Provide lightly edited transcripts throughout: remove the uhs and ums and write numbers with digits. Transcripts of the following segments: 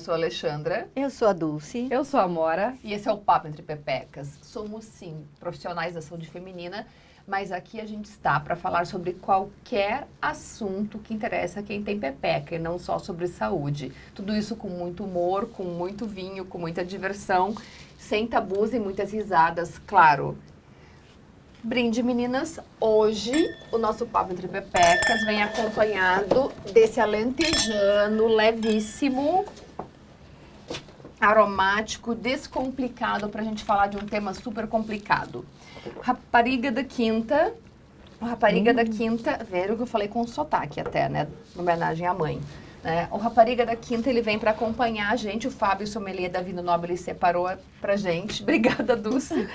sou a Alexandra. Eu sou a Dulce. Eu sou a Amora. E esse é o Papo Entre Pepecas. Somos, sim, profissionais da saúde feminina, mas aqui a gente está para falar sobre qualquer assunto que interessa a quem tem pepeca e não só sobre saúde. Tudo isso com muito humor, com muito vinho, com muita diversão, sem tabus e muitas risadas, claro. Brinde, meninas. Hoje, o nosso Papo Entre Pepecas vem acompanhado desse alentejano levíssimo, aromático, descomplicado, para a gente falar de um tema super complicado. Rapariga da Quinta. O Rapariga da Quinta, veja o que eu falei com sotaque até, né? Em homenagem à mãe. Né? O Rapariga da Quinta, ele vem para acompanhar a gente. O Fábio Sommelier da Vinho Nobre, ele separou pra gente. Obrigada, Dulce.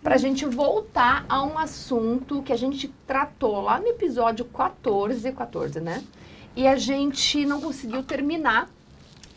Pra gente voltar a um assunto que a gente tratou lá no episódio 14, né? E a gente não conseguiu terminar,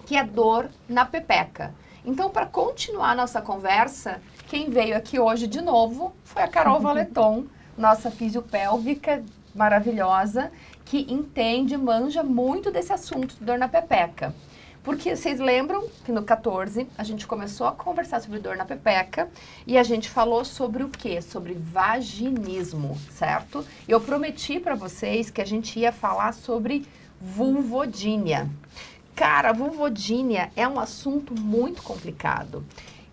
que é dor na pepeca. Então, para continuar a nossa conversa, quem veio aqui hoje de novo foi a Carol Valeton, nossa fisiopélvica maravilhosa, que entende, manja muito desse assunto de dor na pepeca. Porque vocês lembram que no 14 a gente começou a conversar sobre dor na pepeca e a gente falou sobre o quê? Sobre vaginismo, certo? E eu prometi para vocês que a gente ia falar sobre vulvodínia. Cara, vulvodínia é um assunto muito complicado.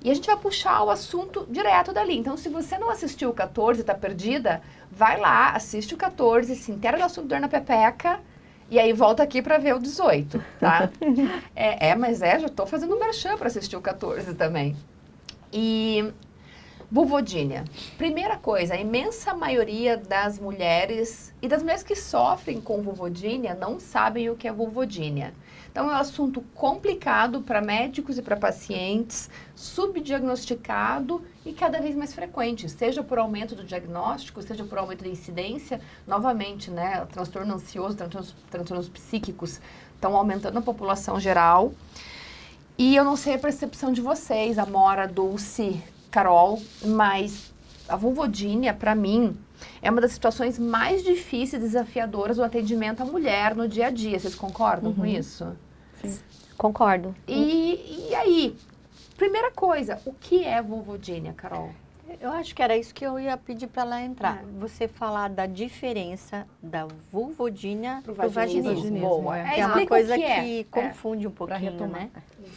E a gente vai puxar o assunto direto dali. Então, se você não assistiu o 14 e tá perdida, vai lá, assiste o 14, se inteira do assunto dor na pepeca e aí volta aqui para ver o 18, tá? Mas já tô fazendo um merchan para assistir o 14 também. E vulvodínia. Primeira coisa, a imensa maioria das mulheres e das mulheres que sofrem com vulvodínia não sabem o que é vulvodínia. Então, é um assunto complicado para médicos e para pacientes, subdiagnosticado e cada vez mais frequente, seja por aumento do diagnóstico, seja por aumento da incidência. Novamente, né, o transtorno ansioso, transtornos psíquicos estão aumentando na população geral. E eu não sei a percepção de vocês, Amora, Dulce, Carol, mas a vulvodínia, para mim, é uma das situações mais difíceis e desafiadoras do atendimento à mulher no dia a dia. Vocês concordam com isso? Sim. Concordo. E aí, primeira coisa, o que é vulvodínia, Carol? Eu acho que era isso que eu ia pedir para ela entrar. Você falar da diferença da vulvodínia pro vaginismo. Boa. É uma coisa que confunde um pouquinho, né?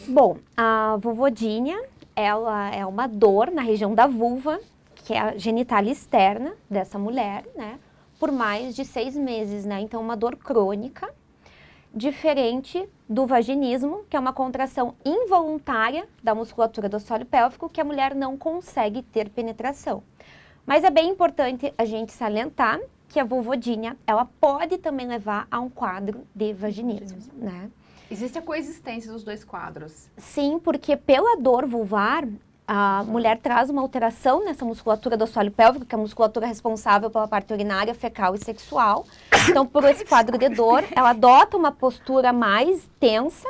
Bom, a vulvodínia, ela é uma dor na região da vulva, que é a genitália externa dessa mulher, né? Por mais de 6 meses, né? Então, uma dor crônica, diferente do vaginismo, que é uma contração involuntária da musculatura do assoalho pélvico, que a mulher não consegue ter penetração. Mas é bem importante a gente salientar que a vulvodínia, ela pode também levar a um quadro de vaginismo, né? Existe a coexistência dos dois quadros. Sim, porque pela dor vulvar, a mulher traz uma alteração nessa musculatura do assoalho pélvico, que é a musculatura responsável pela parte urinária, fecal e sexual. Então, por esse quadro de dor, ela adota uma postura mais tensa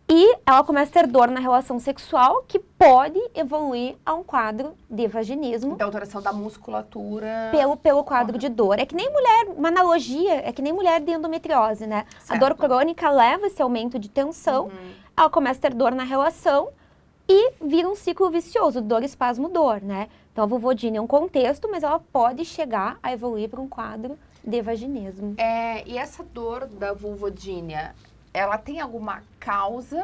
e ela começa a ter dor na relação sexual, que pode evoluir a um quadro de vaginismo. Da alteração da musculatura. Pelo quadro de dor. É que nem mulher, uma analogia, é que nem mulher de endometriose, né? Certo. A dor crônica leva esse aumento de tensão, ela começa a ter dor na relação, e vira um ciclo vicioso, dor, espasmo, dor, né? Então, a vulvodínia é um contexto, mas ela pode chegar a evoluir para um quadro de vaginismo. E essa dor da vulvodínia, ela tem alguma causa?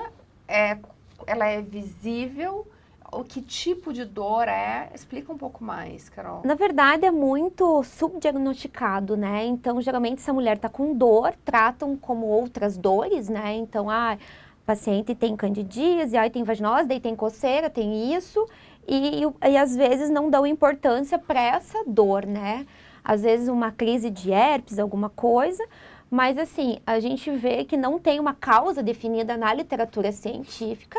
Ela é visível? O que tipo de dor é? Explica um pouco mais, Carol. Na verdade, é muito subdiagnosticado, né? Então, geralmente, se a mulher está com dor, tratam como outras dores, né? Então, paciente tem candidíase, aí tem vaginose, daí tem coceira, tem isso, e às vezes não dão importância para essa dor, né? Às vezes uma crise de herpes, alguma coisa, mas assim, a gente vê que não tem uma causa definida na literatura científica,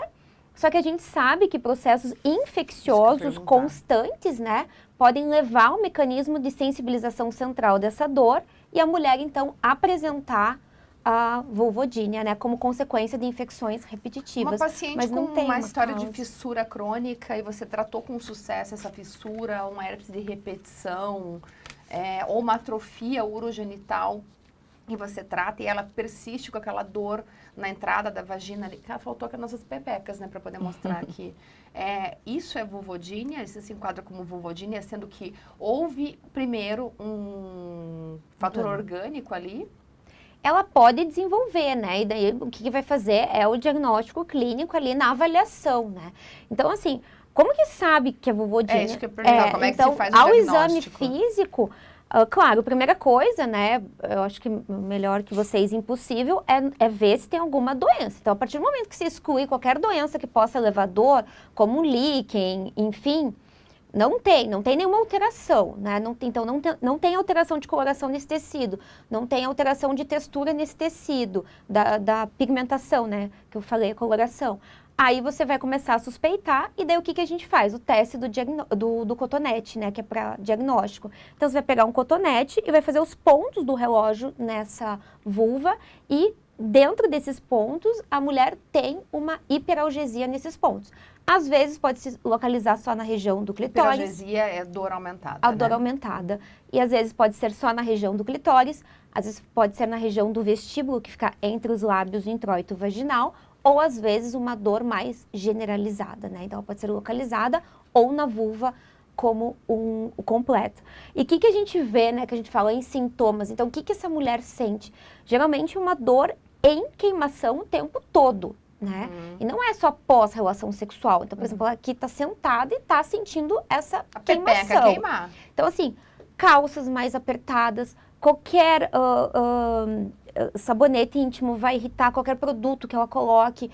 só que a gente sabe que processos infecciosos constantes, né, podem levar ao mecanismo de sensibilização central dessa dor e a mulher, então, apresentar a vulvodínia, né, como consequência de infecções repetitivas. Uma paciente mas não com tem uma história causa. de fissura crônica e você tratou com sucesso essa fissura, uma herpes de repetição, ou uma atrofia urogenital, e você trata e ela persiste com aquela dor na entrada da vagina ali. Cara, faltou aqui as nossas pepecas, né, para poder mostrar aqui. Isso é vulvodínia, isso se enquadra como vulvodínia, sendo que houve primeiro um fator orgânico ali. Ela pode desenvolver, né? E daí o que vai fazer é o diagnóstico clínico ali na avaliação, né? Então, assim, como que sabe que é vulvodínia? É isso que eu ia perguntar, como é que se faz o ao diagnóstico? exame físico, claro, a primeira coisa, né? Eu acho que melhor que vocês, impossível, é ver se tem alguma doença. Então, a partir do momento que você exclui qualquer doença que possa levar dor, como líquen, enfim, não tem nenhuma alteração, né? Então, não tem alteração de coloração nesse tecido, não tem alteração de textura nesse tecido, da pigmentação, né? Que eu falei, a coloração. Aí você vai começar a suspeitar, e daí o que a gente faz? O teste do cotonete, né? Que é para diagnóstico. Então, você vai pegar um cotonete e vai fazer os pontos do relógio nessa vulva e dentro desses pontos, a mulher tem uma hiperalgesia nesses pontos. Às vezes pode se localizar só na região do clitóris. Hiperalgesia é dor aumentada, A dor aumentada. E às vezes pode ser só na região do clitóris, às vezes pode ser na região do vestíbulo, que fica entre os lábios do introito vaginal, ou às vezes uma dor mais generalizada, né? Então ela pode ser localizada ou na vulva como o completo. E o que a gente vê, né, que a gente fala em sintomas? Então, o que essa mulher sente? Geralmente uma dor em queimação o tempo todo, né? E não é só pós-relação sexual. Então, por exemplo, ela aqui tá sentada e tá sentindo essa queimação. Pepeca queimar. Então, assim, calças mais apertadas, qualquer sabonete íntimo vai irritar, qualquer produto que ela coloque,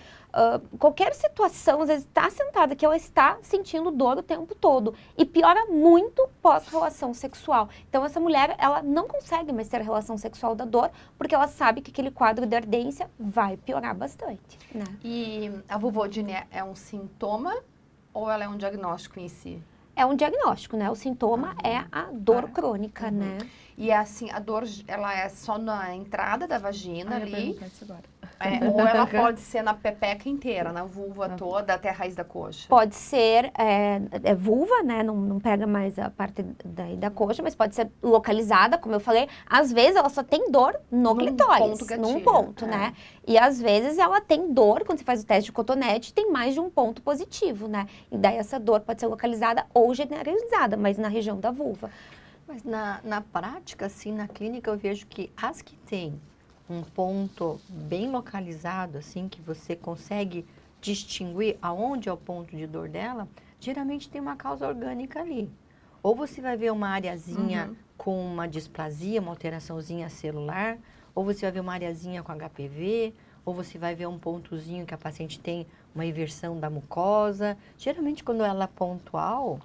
qualquer situação, às vezes está sentada que ela está sentindo dor o tempo todo e piora muito pós-relação sexual. Então essa mulher, ela não consegue mais ter relação sexual da dor porque ela sabe que aquele quadro de ardência vai piorar bastante, né? E a vulvodínia é um sintoma ou ela é um diagnóstico em si? É um diagnóstico, né? O sintoma é a dor crônica, né? E assim, a dor, ela é só na entrada da vagina ali? Isso agora. Ou ela pode ser na pepeca inteira, na vulva toda, até a raiz da coxa? Pode ser vulva, né? Não pega mais a parte da coxa, mas pode ser localizada, como eu falei. Às vezes ela só tem dor no clitóris, num ponto, né? E às vezes ela tem dor, quando você faz o teste de cotonete, tem mais de um ponto positivo, né? E daí essa dor pode ser localizada ou generalizada, mas na região da vulva. Mas na prática, assim, na clínica, eu vejo que as que têm um ponto bem localizado, assim, que você consegue distinguir aonde é o ponto de dor dela, geralmente tem uma causa orgânica ali. Ou você vai ver uma areazinha com uma displasia, uma alteraçãozinha celular, ou você vai ver uma areazinha com HPV, ou você vai ver um pontozinho que a paciente tem uma inversão da mucosa. Geralmente, quando ela é pontual,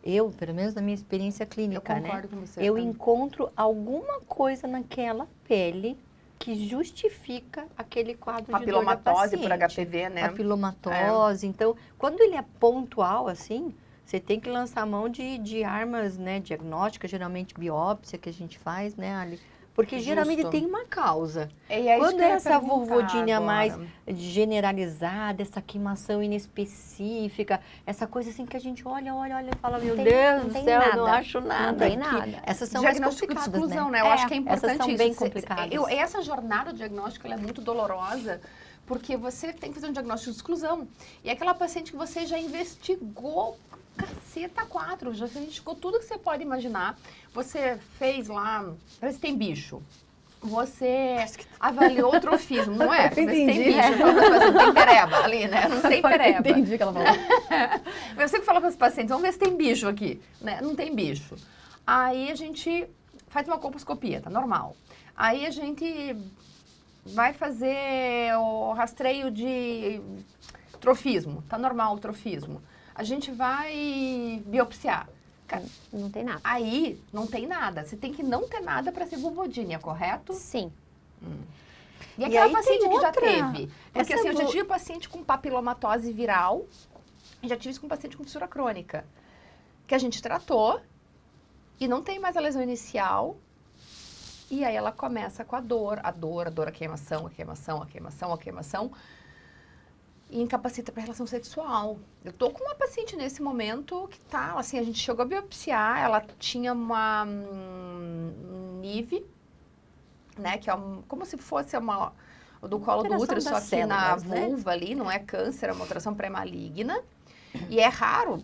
eu, pelo menos na minha experiência clínica, eu concordo com você, eu encontro alguma coisa naquela pele que justifica aquele quadro de dor da papilomatose paciente. por HPV, né? Papilomatose. Então, quando ele é pontual, assim, você tem que lançar a mão de armas, né, diagnósticas, geralmente biópsia que a gente faz, né, Ali? Porque geralmente tem uma causa. Quando é essa vulvodínia mais generalizada, essa queimação inespecífica, essa coisa assim que a gente olha e fala, meu Deus do céu, eu não acho nada. Não tem nada. Essas são mais diagnóstico de complicadas, exclusão, né? né? Eu acho que é importante essas são isso. bem complicadas. Essa jornada diagnóstica, ela é muito dolorosa, porque você tem que fazer um diagnóstico de exclusão. E aquela paciente que você já investigou, caceta 4, já investigou tudo que você pode imaginar. Você fez lá, parece que tem bicho. Você avaliou o trofismo, não é? Você tem bicho, não tem pereba ali, né? Não tem pereba. Entendi o que ela falou. Eu sempre falo para os pacientes, vamos ver se tem bicho aqui, né? Não tem bicho. Aí a gente faz uma colposcopia, tá normal. Aí a gente vai fazer o rastreio de trofismo, tá normal o trofismo. A gente vai biopsiar. Não tem nada. Aí, não tem nada. Você tem que não ter nada para ser vulvodínia, correto? Sim. E aquela paciente que já outra. teve? Porque assim, eu já tive paciente com papilomatose viral e já tive isso com paciente com fissura crônica. Que a gente tratou e não tem mais a lesão inicial. E aí ela começa com a dor, a queimação, e incapacita para relação sexual. Eu tô com uma paciente nesse momento que tá, assim, a gente chegou a biopsiar, ela tinha uma NIV, né, que é como se fosse o do colo do Alteração útero, só das que na células, né? vulva ali, não é câncer, é uma alteração pré-maligna. E é raro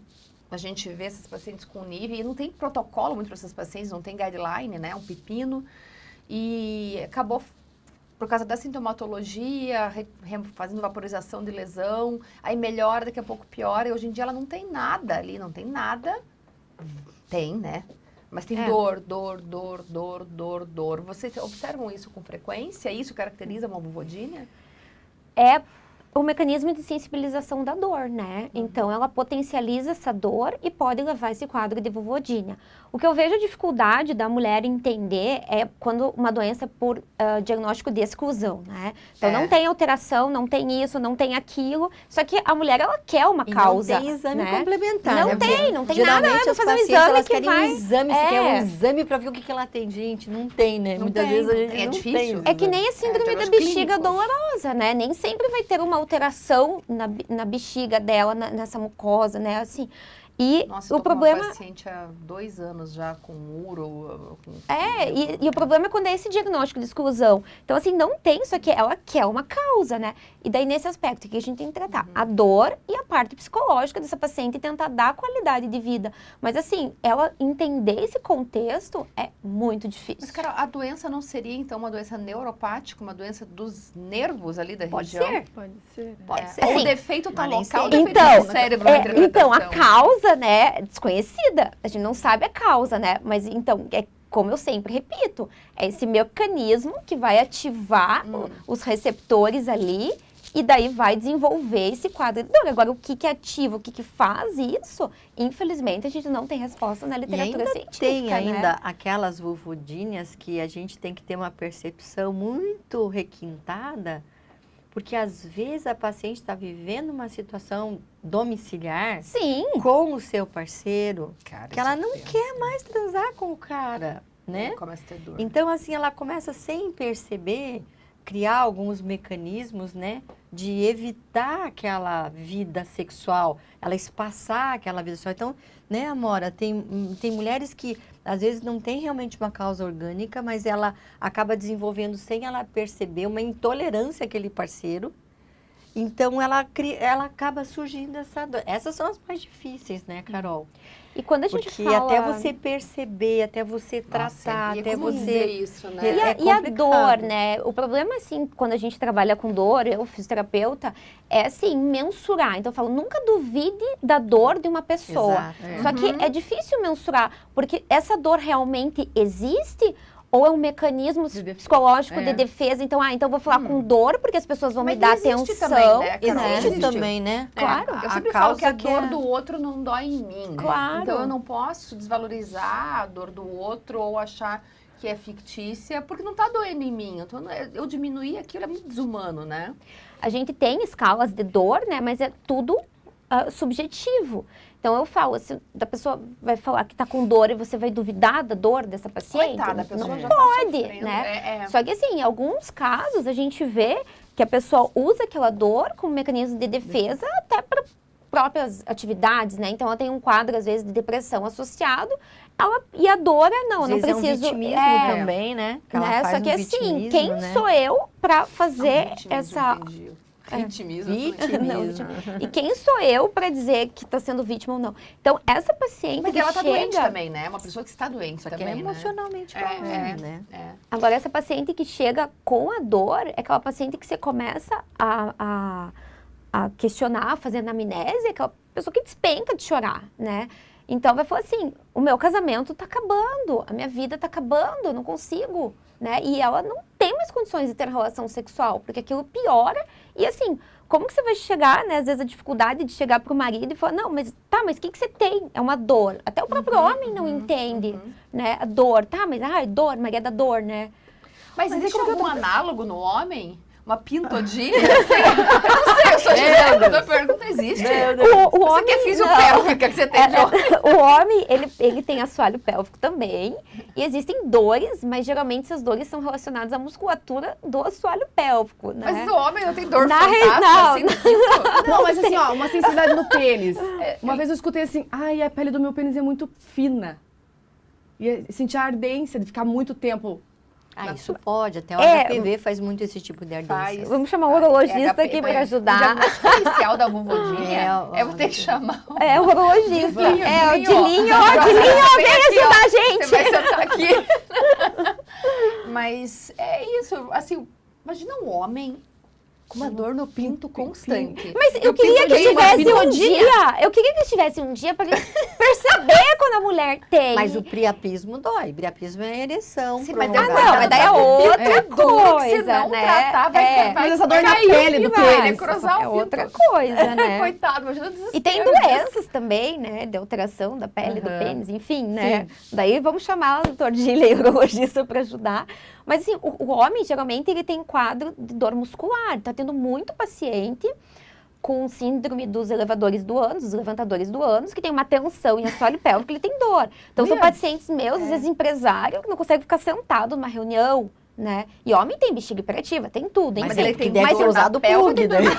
a gente ver esses pacientes com nível, e não tem protocolo muito para esses pacientes, não tem guideline, né? Um pepino. E acabou, por causa da sintomatologia, fazendo vaporização de lesão, aí melhora, daqui a pouco piora, e hoje em dia ela não tem nada ali, não tem nada. Tem, né? Mas tem dor. Vocês observam isso com frequência? Isso caracteriza uma vulvodínia? É o mecanismo de sensibilização da dor, né? Então, ela potencializa essa dor e pode levar esse quadro de vulvodínia. O que eu vejo a dificuldade da mulher entender é quando uma doença por diagnóstico de exclusão, né? Então, não tem alteração, não tem isso, não tem aquilo. Só que a mulher, ela quer uma causa. Não tem exame né? complementar. Não né? tem nada. Geralmente Vou as fazer um pacientes, exame elas que querem vai... um exame, você quer um exame pra ver o que ela tem. Gente, não tem, né? Muitas vezes a gente É não difícil. tem. É que nem a síndrome da diagnóstico bexiga clínico. dolorosa, né? Nem sempre vai ter uma alteração na bexiga dela, nessa mucosa, né? Assim, e Nossa, eu o tô com problema... uma paciente há 2 anos já com uro. E o problema é quando é esse diagnóstico de exclusão. Então, assim, não tem, só que ela quer uma causa, né? E daí, nesse aspecto, que a gente tem que tratar a dor e a parte psicológica dessa paciente e tentar dar qualidade de vida. Mas, assim, ela entender esse contexto é muito difícil. Mas, Carol, a doença não seria, então, uma doença neuropática, uma doença dos nervos ali da Pode região? ser. Pode ser. Pode ser. Ou o Sim. defeito tá Mas nem local, o sempre. defeito Então, no cérebro, na então, a interpretação. causa, né, é desconhecida. A gente não sabe a causa, né? Mas, então, é como eu sempre repito, é esse mecanismo que vai ativar os receptores ali e daí vai desenvolver esse quadro de dor. Agora, o que ativa, o que faz isso? Infelizmente, a gente não tem resposta na E literatura ainda científica, tem né? aquelas vulvodíneas que a gente tem que ter uma percepção muito requintada, porque às vezes a paciente está vivendo uma situação domiciliar Sim, com o seu parceiro, Cara, que ela isso não é quer mais transar com o cara, né? Começa a ter dor. Então, assim, ela começa sem perceber, criar alguns mecanismos, né? De evitar aquela vida sexual, ela espaçar aquela vida sexual. Então, né, Amora, tem mulheres que às vezes não tem realmente uma causa orgânica, mas ela acaba desenvolvendo sem ela perceber uma intolerância àquele parceiro. Então, ela acaba surgindo essa dor. Essas são as mais difíceis, né, Carol? e quando a gente Porque fala... até você perceber, até você tratar, e até como você... dizer isso, né? É E a complicado. dor, né? O problema, assim, quando a gente trabalha com dor, eu, fisioterapeuta, é, assim, mensurar. Então, eu falo, nunca duvide da dor de uma pessoa. Exato. Só que é difícil mensurar, porque essa dor realmente existe ou é um mecanismo psicológico de defesa? Então, então eu vou falar com dor, porque as pessoas vão Mas me dar existe atenção. também, né, Carol? Existe Existe. também, né? Claro. Eu A sempre falo que a causa que dor é- do outro não dói em mim. Claro. Então eu não posso desvalorizar a dor do outro ou achar que é fictícia, porque não tá doendo em mim. Eu diminuir aquilo é muito desumano, né? A gente tem escalas de dor, né? Mas é tudo subjetivo. Então, eu falo, se a pessoa vai falar que tá com dor e você vai duvidar da dor dessa paciente, Coitada, a pessoa não já pode, tá sofrendo. né? Só que, assim, em alguns casos, a gente vê que a pessoa usa aquela dor como mecanismo de defesa até para próprias atividades, né? Então, ela tem um quadro, às vezes, de depressão associado, e a dor é, não, Às não vezes preciso... é um vitimismo também, né? Que ela né? faz Só que, um assim, vitimismo, quem né? sou eu para fazer Vitimismo, essa... entendi. Vitimismo. Vitimismo. E quem sou eu para dizer que está sendo vítima ou não? Então, essa paciente Mas que ela tá chega... doente também, né? Uma pessoa que está doente Só que também, é emocionalmente falando, né? Agora, essa paciente que chega com a dor é aquela paciente que você começa a questionar, fazendo amnésia, aquela pessoa que despenca de chorar, né? Então, vai falar assim, o meu casamento tá acabando, a minha vida tá acabando, eu não consigo, né? E ela não tem mais condições de ter relação sexual, porque aquilo piora. E assim, como que você vai chegar, né? Às vezes a dificuldade de chegar pro marido e falar, não, mas o que você tem? É uma dor. Até o próprio homem não entende, né? A dor, mas dor, Maria da dor, né? Mas existe algum análogo no homem? Uma pintodília? Eu não sei, eu sou dizendo, a pergunta existe. O Você homem, que é não. fisiopélvica, que você tem de homem. O homem, ele tem assoalho pélvico também. E existem dores, mas geralmente essas dores são relacionadas à musculatura do assoalho pélvico, né? Mas o homem não tem dor Na fantástica, não, assim, no pinto? Não, mas assim, ó, uma sensibilidade no pênis. Uma vez eu escutei assim, ai, a pele do meu pênis é muito fina. E eu senti a ardência de ficar muito tempo Isso pode, até o É, HPV faz muito esse tipo de ardência. Faz. Vamos chamar o urologista aqui O para ajudar. diagnóstico inicial da vulvodinha, É, eu vou ter que chamar o É, o urologista. Dilinho, É, o Dilinho, ó. Dilinho, Agora Dilinho, você vem aqui, ajudar ó. a gente. Você vai sentar aqui. Mas é isso, assim, imagina um homem com uma dor no pinto constante. Mas eu O queria pinto que dele é uma tivesse um vulvodinha. dia. Eu queria que tivesse um dia para perceber quando a mulher tem. Mas o priapismo dói. Priapismo é ereção. Sim, mas prolongada. não, mas daí é outra duro que se coisa, não né? tratar, vai Mas essa dor na cair pele aqui, do vai pênis. necrosar É o pinto. outra coisa, né? Coitado, imagina o desespero. E tem doenças também, né? De alteração da pele do Aham. pênis, enfim, né? Daí vamos chamar o doutor Gile, urologista, para ajudar. Mas assim, o homem, geralmente, ele tem quadro de dor muscular. Tá tendo muito paciente com síndrome dos elevadores do ânus, dos levantadores do ânus, que tem uma tensão em assoalho pélvico, ele tem dor. Então, são Olha. pacientes meus, às vezes empresário, que não consegue ficar sentado numa reunião, né? E homem tem bexiga hiperativa, tem tudo, hein? Mas ele ele tem deve mais ter dor usado na o pelve plug, do né?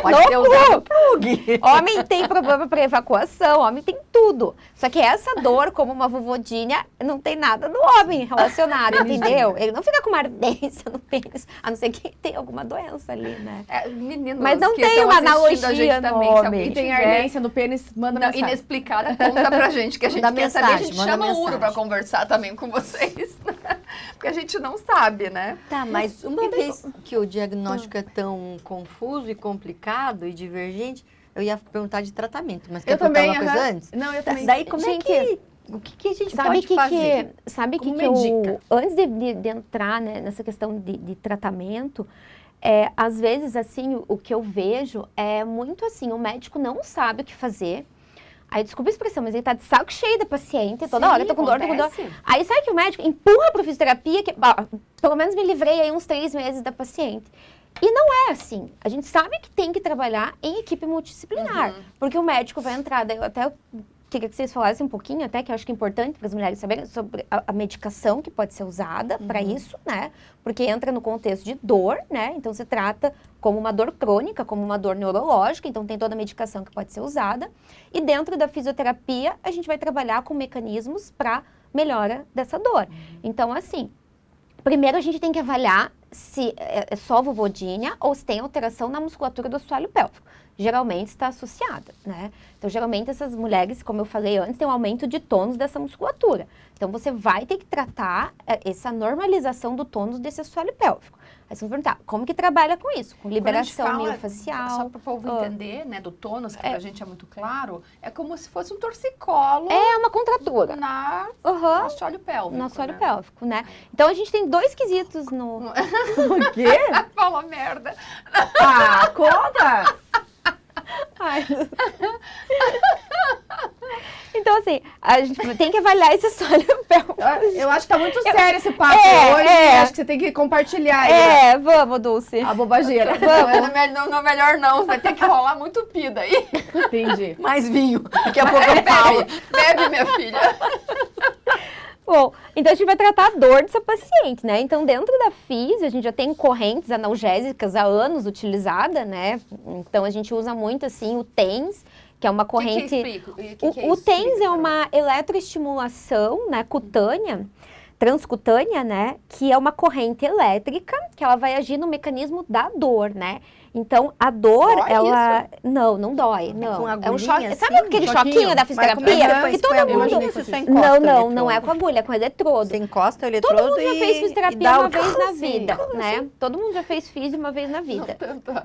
Pode ter usado o plug. Homem tem problema para evacuação, homem tem tudo. Só que essa dor, como uma vulvodinha, não tem nada no homem relacionado, entendeu? Ele não fica com uma ardência no pênis, a não ser que tenha alguma doença ali, né? Meninos Mas não que tem estão uma assistindo a analogia gente no também, se homem. alguém E tem tiver ardência no pênis, manda não, mensagem. inexplicada, conta pra gente, que a gente Manda quer saber. A mensagem, gente manda chama o Uro mensagem. pra conversar também com vocês, né? Porque a gente não sabe, né? Tá, mas uma vez que o diagnóstico é tão confuso e complicado e divergente, eu ia perguntar de tratamento, mas quer Eu também, perguntar uma coisa aham. antes? Não, eu também. Daí como Gente, é que... O que a gente Sabe pode fazer? sabe Como que eu, medica? antes de entrar, né, nessa questão de tratamento, às vezes, assim, o que eu vejo é muito assim, o médico não sabe o que fazer. Aí, desculpa a expressão, mas ele tá de saco cheio da paciente, toda hora, tô com dor, tô com dor. acontece. Aí, sabe que o médico empurra pra fisioterapia, que, pelo menos me livrei aí uns 3 meses da paciente. E não é assim. A gente sabe que tem que trabalhar em equipe multidisciplinar, porque o médico vai entrar, daí eu até queria que vocês falassem um pouquinho, até que eu acho que é importante para as mulheres saberem sobre a medicação que pode ser usada para isso, né? Porque entra no contexto de dor, né? Então se trata como uma dor crônica, como uma dor neurológica, então tem toda a medicação que pode ser usada. E dentro da fisioterapia, a gente vai trabalhar com mecanismos para melhora dessa dor. Então, assim, primeiro a gente tem que avaliar se é só vulvodínia ou se tem alteração na musculatura do assoalho pélvico. Geralmente está associada, né? Então, geralmente essas mulheres, como eu falei antes, têm um aumento de tônus dessa musculatura. Então, você vai ter que tratar essa normalização do tônus desse assoalho pélvico. Aí você vai perguntar, como que trabalha com isso? Com liberação Quando a gente fala, miofascial. só para o povo entender, né, do tônus, que pra gente é muito claro, é como se fosse um torcicolo É uma contratura. na Aham. assoalho pélvico. No assoalho né? pélvico, né? Então, a gente tem 2 quesitos no... O quê? Fala merda. Ah, conta! Ai. Então, assim, a gente tem que avaliar esse assoalho pélvico. Eu acho que tá muito sério esse papo É, hoje. é. Acho que você tem que compartilhar aí, Vamos, Dulce. a bobageira. Não, melhor não. Vai ter que rolar muito pida aí. Entendi. Mais vinho. Daqui a pouco eu falo. Bebe, minha filha. Bom, então a gente vai tratar a dor dessa paciente, né? Então, dentro da FIS, a gente já tem correntes analgésicas há anos utilizada, né? Então, a gente usa muito, assim, o TENS, que é uma corrente... O TENS é uma eletroestimulação, né, cutânea, transcutânea, né? Que é uma corrente elétrica, que ela vai agir no mecanismo da dor, né? Então, a dor, Dói ela... Não dói, não. com É um agulhinha, choque. assim? Sabe aquele choquinho da fisioterapia? Que todo mundo... Imagina que você só encosta Não, o não eletrodo. é com agulha, é com eletrodo. Você encosta o eletrodo Todo mundo já fez e fisioterapia dá uma o... vez na Sim. vida, né? Todo mundo já fez fisio uma vez na vida,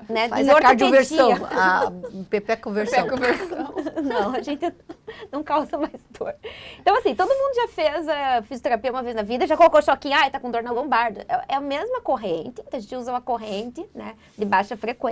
né? Faz Em a ortopedia. cardioversão, a Pepe conversão. Conversão. Não, a gente não causa mais dor. Então, assim, todo mundo já fez a fisioterapia uma vez na vida, já colocou choquinho, tá com dor na lombar. É a mesma corrente, então a gente usa uma corrente, né, de baixa frequência,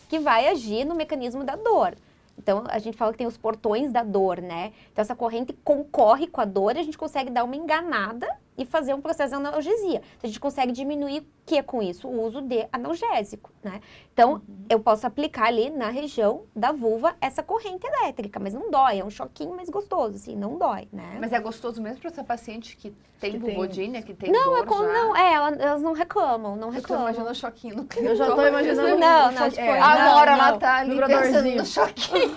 que vai agir no mecanismo da dor. Então, a gente fala que tem os portões da dor, né? Então, essa corrente concorre com a dor e a gente consegue dar uma enganada e fazer um processo de analgesia. Então, a gente consegue diminuir o que com isso? O uso de analgésico, né? Então, eu posso aplicar ali na região da vulva essa corrente elétrica, mas não dói, é um choquinho mais gostoso, assim, não dói, né? Mas é gostoso mesmo para essa paciente que tem Que vulvodínia, que tem não, dor é como, já? não, elas não reclamam, não Eu tô reclamam. imaginando o choquinho no Eu já tô imaginando Não, um choque- tipo, é, Agora não, ela não. tá ali Vibradorzinho. pensando no choquinho.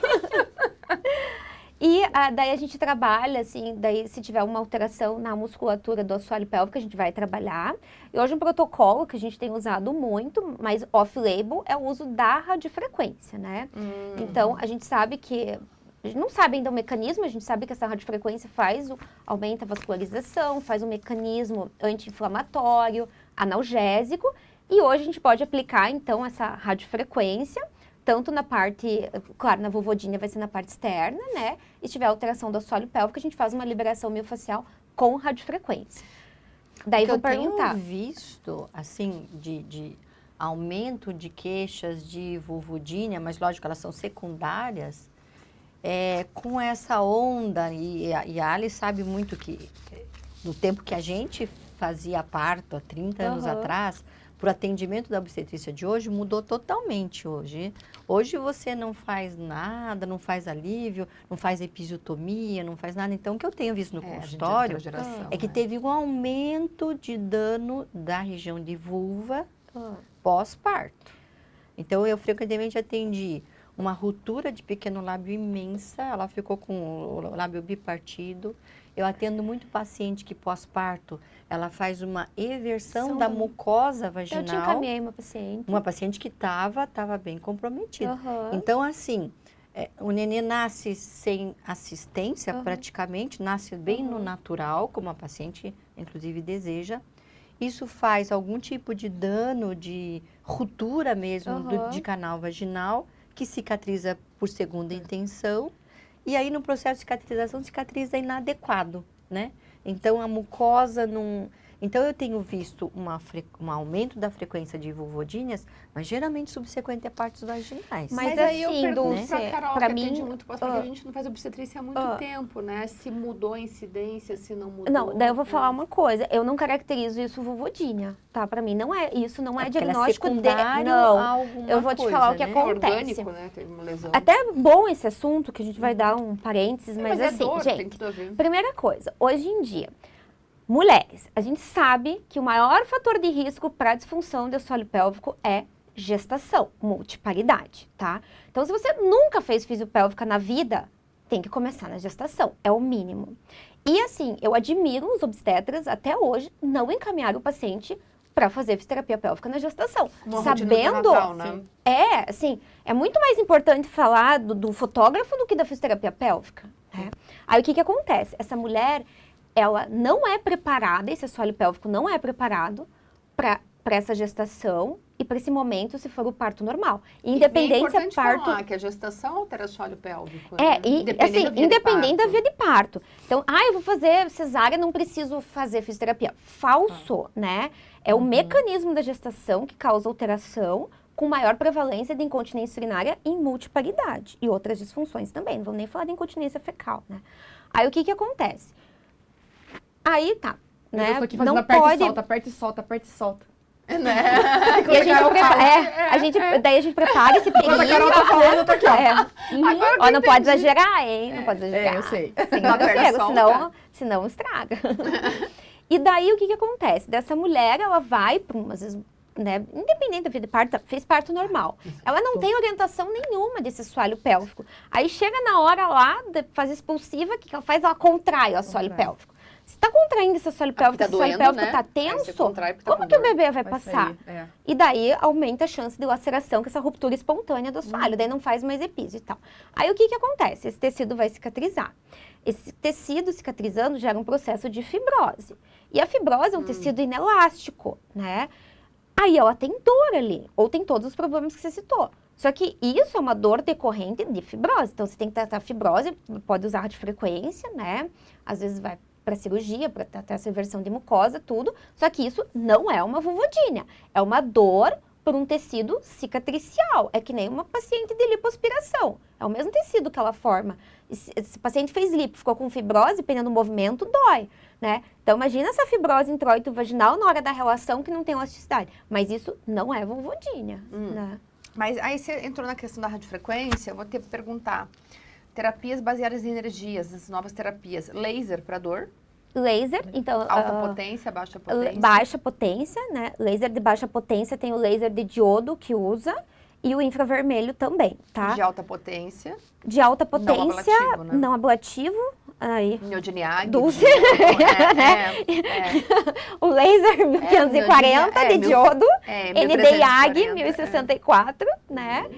E daí a gente trabalha, assim, daí se tiver uma alteração na musculatura do assoalho pélvico, a gente vai trabalhar. E hoje um protocolo que a gente tem usado muito, mas off-label, é o uso da radiofrequência, né? Então, a gente sabe que... A gente não sabe ainda o mecanismo, a gente sabe que essa radiofrequência aumenta a vascularização, faz um mecanismo anti-inflamatório, analgésico. E hoje a gente pode aplicar, então, essa radiofrequência, tanto na parte, claro, na vulvodinha vai ser na parte externa, né? E se tiver alteração do assoalho pélvico, a gente faz uma liberação miofascial com radiofrequência. Daí vou perguntar. Eu tenho visto, assim, de aumento de queixas de vulvodínia, mas lógico, elas são secundárias, com essa onda, e a Alice sabe muito que no tempo que a gente fazia parto, há 30 anos atrás, para o atendimento da obstetrícia de hoje, mudou totalmente hoje. Hoje você não faz nada, não faz alívio, não faz episiotomia, não faz nada. Então, o que eu tenho visto no consultório é que teve um aumento de dano da região de vulva pós-parto. Então, eu frequentemente atendi uma ruptura de pequeno lábio imensa, ela ficou com o lábio bipartido. Eu atendo muito paciente que pós-parto, ela faz uma eversão da mucosa vaginal. Eu te encaminhei uma paciente. Uma paciente que estava bem comprometida. Então, assim, o nenê nasce sem assistência, praticamente, nasce bem no natural, como a paciente, inclusive, deseja. Isso faz algum tipo de dano, de ruptura mesmo de canal vaginal, que cicatriza por segunda intenção. E aí, no processo de cicatrização, cicatriza inadequado, né? Então, a mucosa não... Então, eu tenho visto um aumento da frequência de vulvodíneas, mas geralmente subsequente a partes vaginais. Mas aí eu assim, pergunto Dulce, pra Carol, pra que mim, atende muito porque a gente não faz obstetrícia há muito tempo, né? Se mudou a incidência, se não mudou. Não, daí eu vou falar uma coisa. Eu não caracterizo isso vulvodínia, tá? Pra mim, isso não é diagnóstico de... Não, eu vou te falar o que acontece. Orgânico, né? Teve uma lesão. Até é bom esse assunto, que a gente vai dar um parênteses, mas assim, dor, gente, tem tudo a ver. primeira coisa, hoje em dia, mulheres, a gente sabe que o maior fator de risco para disfunção do assoalho pélvico é gestação, multiparidade, tá? Então, se você nunca fez fisiopélvica na vida, tem que começar na gestação, é o mínimo. E assim, eu admiro os obstetras, até hoje, não encaminhar o paciente para fazer fisioterapia pélvica na gestação. Uma sabendo, né? é muito mais importante falar do fotógrafo do que da fisioterapia pélvica, né? Aí, o que acontece? Essa mulher... ela não é preparada, esse assoalho pélvico não é preparado para essa gestação e para esse momento, se for o parto normal. Independente é parto... falar que a gestação altera o assoalho pélvico. Independente da via de parto. Então, eu vou fazer cesárea, não preciso fazer fisioterapia. Falso, né? É o mecanismo da gestação que causa alteração com maior prevalência de incontinência urinária e multiparidade. E outras disfunções também, não vou nem falar de incontinência fecal, né? Aí, o que acontece? Aí tá, né? Eu estou aqui fazendo não aperta pode... e solta, aperta e solta, aperta e solta. Né? E a gente prepara, daí a gente prepara esse período. A Carol tá falando, eu tô aqui, ó. Ó, não pode exagerar, hein? Não pode exagerar. Eu sei. Sem Não, exagero, senão estraga. E daí, o que acontece? Dessa mulher, ela vai, às vezes, né, independente da vida de parto, fez parto normal. Ela não tem orientação nenhuma desse assoalho pélvico. Aí chega na hora lá de fazer expulsiva, o que ela faz? Ela contrai o assoalho pélvico. Se tá contraindo esse assoalho pélvico, esse assoalho pélvico tá tenso, como que o bebê vai passar? E daí aumenta a chance de laceração, que é essa ruptura espontânea do assoalho, daí não faz mais epísio e tal. Aí o que acontece? Esse tecido vai cicatrizar. Esse tecido cicatrizando gera um processo de fibrose. E a fibrose é um tecido inelástico, né? Aí ela tem dor ali, ou tem todos os problemas que você citou. Só que isso é uma dor decorrente de fibrose. Então, você tem que tratar a fibrose, pode usar radiofrequência, né? Às vezes vai para cirurgia, para tratar essa inversão de mucosa, tudo. Só que isso não é uma vulvodínia. É uma dor por um tecido cicatricial. É que nem uma paciente de lipoaspiração. É o mesmo tecido que ela forma. Esse paciente fez lipo, ficou com fibrose, dependendo do movimento, dói, né? Então, imagina essa fibrose introito vaginal na hora da relação que não tem elasticidade. Mas isso não é vulvodínia, né? Mas aí você entrou na questão da radiofrequência, eu vou ter que perguntar. Terapias baseadas em energias, as novas terapias. Laser para dor? Laser, então... Alta potência, baixa potência? Baixa potência, né? Laser de baixa potência, tem o laser de diodo que usa. E o infravermelho também, tá? De alta potência, De alta potência, ablativo, né? não ablativo. Aí, neodiniag. Dulce. o laser 1540 de diodo, ND-YAG 1064, né?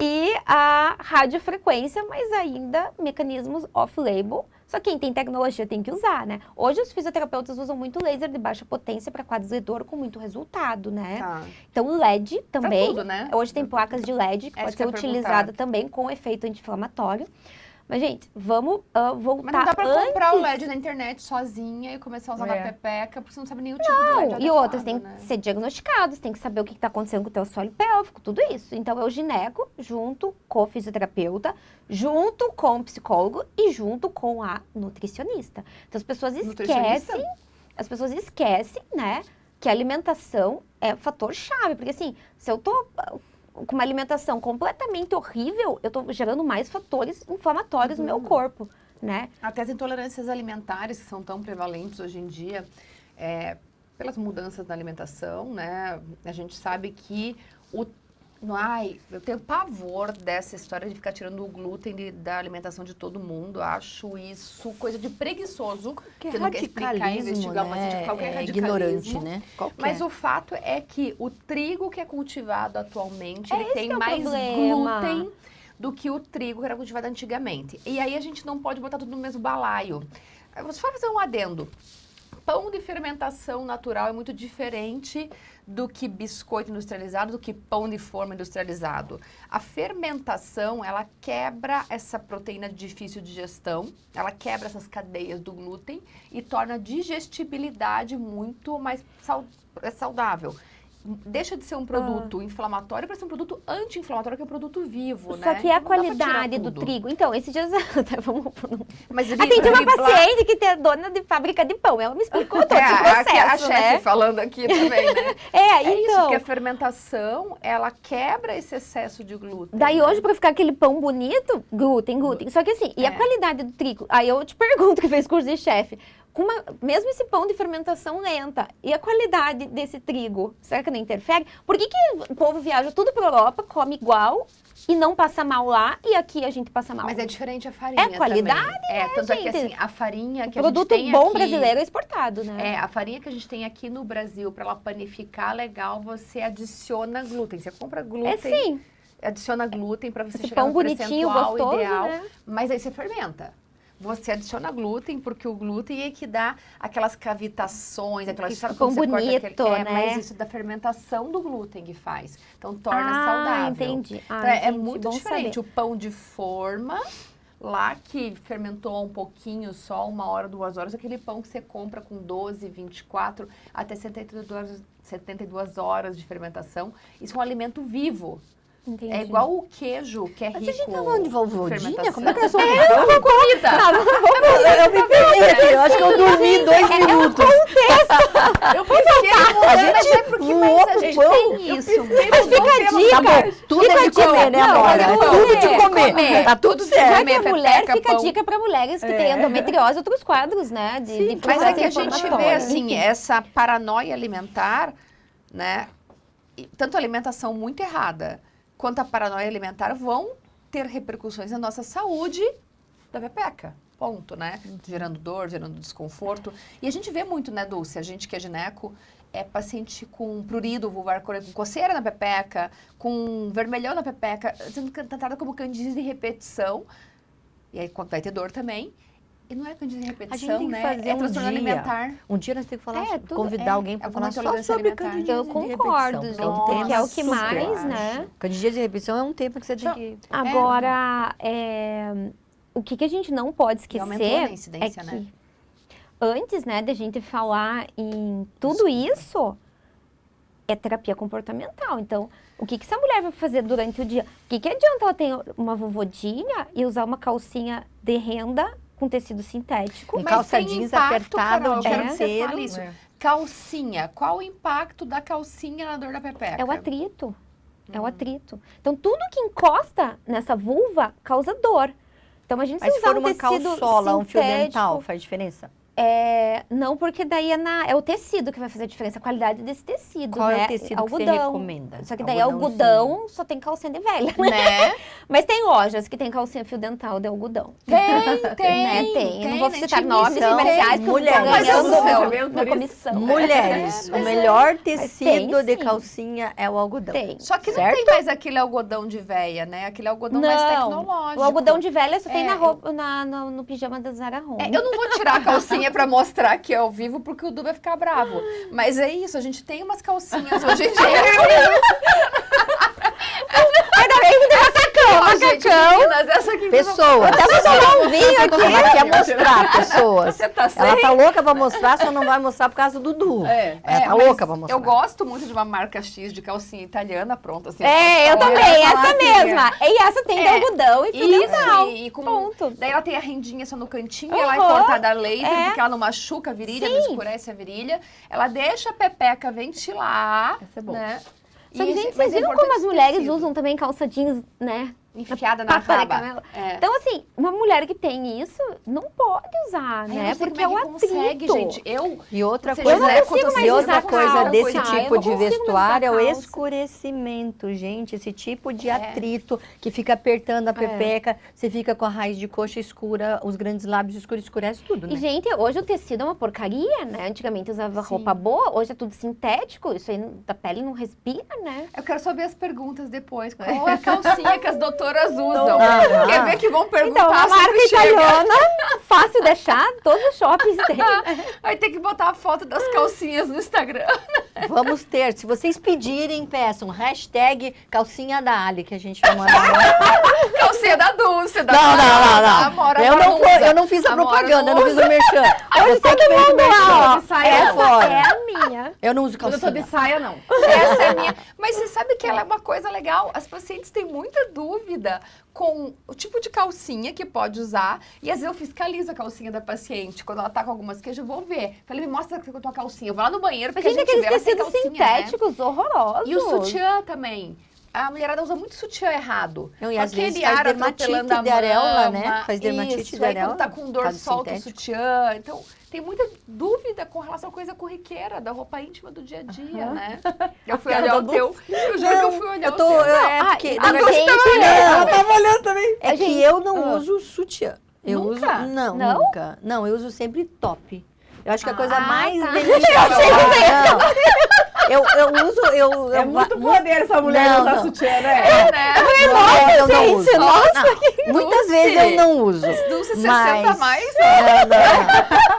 E a radiofrequência, mas ainda mecanismos off-label. Só quem tem tecnologia tem que usar, né? Hoje os fisioterapeutas usam muito laser de baixa potência para quadros de dor com muito resultado, né? Tá. Então o LED também. Tudo, né? Hoje tem placas de LED que É pode isso que ser eu ia utilizada perguntar. também com efeito anti-inflamatório. Mas, gente, vamos voltar Mas não dá pra antes. comprar o LED na internet sozinha e começar a usar na pepeca, porque você não sabe nem o tipo do LED Não, e adequado, outras têm né? que ser diagnosticados, tem que saber o que está acontecendo com o teu solo pélvico, tudo isso. Então, eu gineco junto com o fisioterapeuta, junto com o psicólogo e junto com a nutricionista. Então, Nutricionista? as pessoas esquecem, né, que a alimentação é fator chave. Porque, assim, se eu tô com uma alimentação completamente horrível, eu tô gerando mais fatores inflamatórios no meu corpo, né? Até as intolerâncias alimentares que são tão prevalentes hoje em dia, pelas mudanças na alimentação, né? A gente sabe que eu tenho pavor dessa história de ficar tirando o glúten da alimentação de todo mundo. Acho isso coisa de preguiçoso. Que não quer explicar, radicalismo, investigar, né? qualquer É radicalismo. ignorante, né? Qualquer. Mas o fato é que o trigo que é cultivado atualmente, ele esse tem que é o mais problema. glúten do que o trigo que era cultivado antigamente. E aí a gente não pode botar tudo no mesmo balaio. Você vai fazer um adendo. Pão de fermentação natural é muito diferente do que biscoito industrializado, do que pão de forma industrializado. A fermentação, ela quebra essa proteína de difícil digestão, ela quebra essas cadeias do glúten e torna a digestibilidade muito mais saudável. Deixa de ser um produto inflamatório para ser um produto anti-inflamatório, que é um produto vivo, né? Só que é a Então não dá pra tirar qualidade do tudo. trigo. Então, esses dias vamos Mas atendi uma driblar- paciente que é dona de fábrica de pão. Ela me explicou todo esse a processo, chefe né? falando aqui também, né? É, É isso, então. porque a fermentação, ela quebra esse excesso de glúten. Daí né? hoje, pra ficar aquele pão bonito, glúten. Só que assim, e a qualidade do trigo? Aí eu te pergunto, que fez curso de chefe, mesmo esse pão de fermentação lenta, e a qualidade desse trigo, será que não interfere? Por que o povo viaja tudo pra Europa, come igual e não passa mal lá, e aqui a gente passa mal? Mas é diferente a farinha É qualidade, também. Tanto é que gente? assim, a farinha que Produto a gente tem bom aqui, brasileiro é exportado, né? a farinha que a gente tem aqui no Brasil, para ela panificar legal, você adiciona glúten. Você compra glúten. É sim. Adiciona glúten para você Esse chegar pão no bonitinho, percentual gostoso, ideal. né? Mas aí você fermenta. Você adiciona glúten, porque o glúten é que dá aquelas cavitações, aquelas... Sabe pão quando você corta bonito, aquele, né? Mas isso é da fermentação do glúten que faz. Então, torna Ah, saudável. entendi. Então, é entendi. muito Bom diferente. saber. O pão de forma, lá que fermentou um pouquinho só, 1 hora, 2 horas, aquele pão que você compra com 12, 24, até 72 horas de fermentação. Isso é um alimento vivo. Entendi. É igual o queijo, que é rico. Mas a gente tá falando de em vovodinha? fermentação. Como é que eu sou comida? Eu me perdi, eu acho que eu dormi 2 minutos. Eu pesquei A gente voou pro gente pão. tem isso. Mas fica a dica. Tá bom, tudo Fica é a de dica. comer, né, Não, agora? é Tudo de comer. comer. Tá tudo Já certo. que é mulher, pepeca, fica a pão. dica para mulheres que têm endometriose e outros quadros, né? De Mas é que a processo gente vê, inflamatório. assim, Enfim. essa paranoia alimentar, né? Tanto a alimentação muito errada, quanto a paranoia alimentar vão ter repercussões na nossa saúde da pepeca. Ponto, né? Gerando dor, gerando desconforto. E a gente vê muito, né, Dulce? A gente que é gineco, é paciente com prurido vulvar, com coceira na pepeca, com vermelhão na pepeca, sendo tratada como candidíase de repetição. E aí vai ter dor também. E não é candidíase de repetição, A gente tem que né? fazer É um transtorno dia. alimentar. Um dia nós temos que falar, tudo- convidar alguém para alguma falar só intolerância sobre alimentar. candidíase Eu de concordo, repetição. gente, um tema que é o que super. mais, né? Candidíase de repetição é um tema que você tem que... Agora, o que a gente não pode E aumentou, né, a esquecer incidência, é que né? antes, né, da gente falar em tudo isso, é terapia comportamental. Então, o que essa mulher vai fazer durante o dia? O que adianta ela ter uma vovodinha e usar uma calcinha de renda com tecido sintético? Com Mas calça tem jeans impacto, apertada Carol, o eu dia quero que você inteiro. fale isso. Calcinha. Qual o impacto da calcinha na dor da pepeca? É o atrito. É o atrito. Então, tudo que encosta nessa vulva causa dor. Então, a gente Mas se usar for um uma tecido calçola, um fio sintético, dental, faz diferença? Não, porque daí é o tecido que vai fazer a diferença, a qualidade desse tecido, Qual né? é o tecido que você Algodão. recomenda? Só que daí algodão só tem calcinha de velha, né? Né? Mas tem lojas que tem calcinha fio dental de algodão. Tem. Né? Tem. Eu não vou na citar intimíssima nomes Então, comerciais, porque eu tô mulheres. ganhando Mas na comissão. Mulheres, o melhor tecido tem, de sim. calcinha é o algodão. Tem. Só que não Certo? tem mais aquele algodão de véia, né? Aquele algodão mais tecnológico. O algodão de velha só tem É, na roupa, no pijama da Zara Home. Eu não vou tirar a calcinha pra mostrar aqui ao vivo, porque o Du vai ficar bravo. Mas é isso, a gente tem umas calcinhas hoje em dia. Ainda bem que tem macacão. Meninas, essa aqui Pessoas. Até vou tomar um vinho Ela quer mostrar, pessoas. Você tá Ela sem? tá louca pra mostrar, só não vai mostrar por causa do Du. Ela tá mas louca pra mostrar. eu gosto muito de uma marca X de calcinha italiana, pronta assim. Eu Olha, também, falar essa assim, mesma. E essa tem de algodão e fio dental. Isso, e com, Ponto. daí ela tem a rendinha só no cantinho, ela é Aham, cortada a laser, é. porque ela não machuca a virilha, não escurece a virilha. Ela deixa a pepeca ventilar, Esse é bom. né? Só que, E- gente, mas vocês é viram como importante as mulheres tecido. usam também calça jeans, né? Enfiada na Papa de raba. camelo. É. Então, assim, uma mulher que tem isso não pode usar, Ai, eu né? não sei Porque é como o é que consegue, atrito. gente. E outra Você coisa, já não consigo mais e outra usar coisa calça, desse eu tipo não de consigo mais vestuário é o usar calça. escurecimento, gente. Esse tipo de atrito que fica apertando a pepeca, você fica com a raiz de coxa escura, os grandes lábios escuros, escurece tudo, né? E, gente, hoje o tecido é uma porcaria, né? Antigamente usava roupa boa, hoje é tudo sintético, isso aí da pele não respira, né? Eu quero saber as perguntas depois. Qual é a calcinha que as doutoras usam? Aham. Quer ver que vão perguntar Então, uma sempre marca chega. italiana, fácil de achar, todos os shoppings têm. Vai ter que botar a foto das calcinhas no Instagram. Vamos ter, se vocês pedirem, peçam hashtag calcinha da Ali, que a gente vai mandar. Calcinha da Dulce, da Não. da Amora Eu não fiz a Amora propaganda, eu não fiz usa. o merchan. Você que fez o merchan. de saia, É não. fora. É a minha. Eu não uso Quando eu tô de calcinha. saia, não. Essa é minha. Mas você sabe que ela é uma coisa legal. As pacientes têm muita dúvida com o tipo de calcinha que pode usar. E às vezes eu fiscalizo a calcinha da paciente. Quando ela tá com algumas queixas, eu vou ver. Falei, me mostra a tua calcinha. Eu vou lá no banheiro, porque Gente, a gente aqueles vê, ela tem tecidos calcinha, né? sintéticos horrorosos. E o sutiã também. A mulherada usa muito sutiã errado. Não, e Com às vezes aquele faz ar dermatite atropelando a de areola, mama. né? Faz dermatite Isso, de aí quando areola, tá com por dor, causa do solta o sintético. sutiã. Então, tem muita dúvida com relação à coisa corriqueira, da roupa íntima do dia a dia, né? Eu fui cara olhar da o teu. Eu juro que eu fui olhar Eu o tô. teu. É porque. a na verdade, gente- ela tava olhando também. É que eu não uso sutiã. Eu Nunca? uso. Não, Não? nunca. Não, eu uso sempre top. Eu acho que a coisa Ah, mais tá. delicada. Eu uso. É muito poder essa mulher Não, usar não. sutiã, né? Não, eu não uso. nossa, Não, muitas Dulce. vezes eu não uso. Dulce 60 Mas- mais. Não.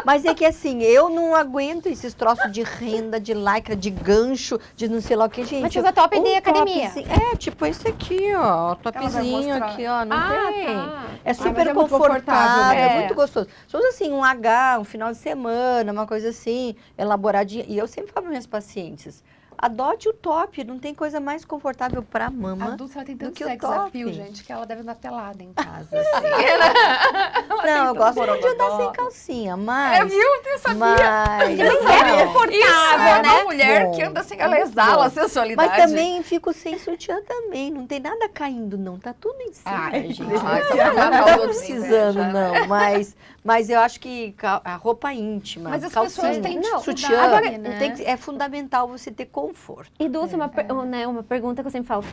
Mas é que assim, eu não aguento esses troços de renda, de lycra, de gancho, de não sei lá o que, gente. Mas você usa top de academia? Topzinho- tipo esse aqui, ó. Topzinho mostrar. aqui, ó. Não Ah, tem. tá. É super mas é muito confortável, confortável, é né? muito gostoso. Se usa assim um H, um final de semana, uma coisa assim, elaboradinha. E eu sempre falo para minhas pacientes, adote o top, não tem coisa mais confortável para A mama. Dulce, ela tem do tanto que o sex top. appeal, gente, que ela deve andar pelada em casa, assim. Não, eu gosto muito de andar borogodó. sem calcinha, mas... viu? Eu sabia. Mas... é não. confortável, Isso, é né? uma mulher Bom, que anda sem, é ela muito exala a bom. sensualidade. Mas também fico sem sutiã também. Não tem nada caindo, não. Tá tudo em cima, Ai, gente. ai, Não tô tá precisando, inveja, né? não. Mas eu acho que a roupa íntima, Mas as calcinha, pessoas têm Não, sutiã, dificuldade, né? é fundamental você ter conforto. E Dulce, uma pergunta que eu sempre falo,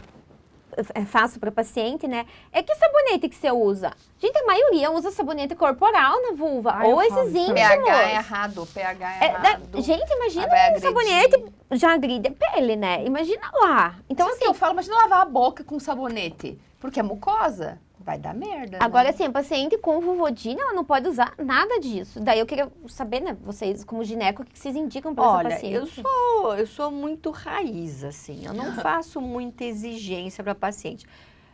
faço para paciente, né? É que sabonete que você usa? Gente, a maioria usa sabonete corporal na vulva, Ai, ou eu falo esses isso. íntimos. pH é errado, pH é errado. Gente, imagina Vai um agredir. sabonete já agride a pele, né? Imagina lá. Então, Então, assim, eu falo, imagina lavar a boca com sabonete, porque é mucosa. Vai dar merda, agora, né? assim, a paciente com vulvodina, ela não pode usar nada disso. Daí eu queria saber, né, vocês, como gineco, o que vocês indicam para essa Olha, paciente? eu sou muito raiz, assim. Eu não faço muita exigência para paciente.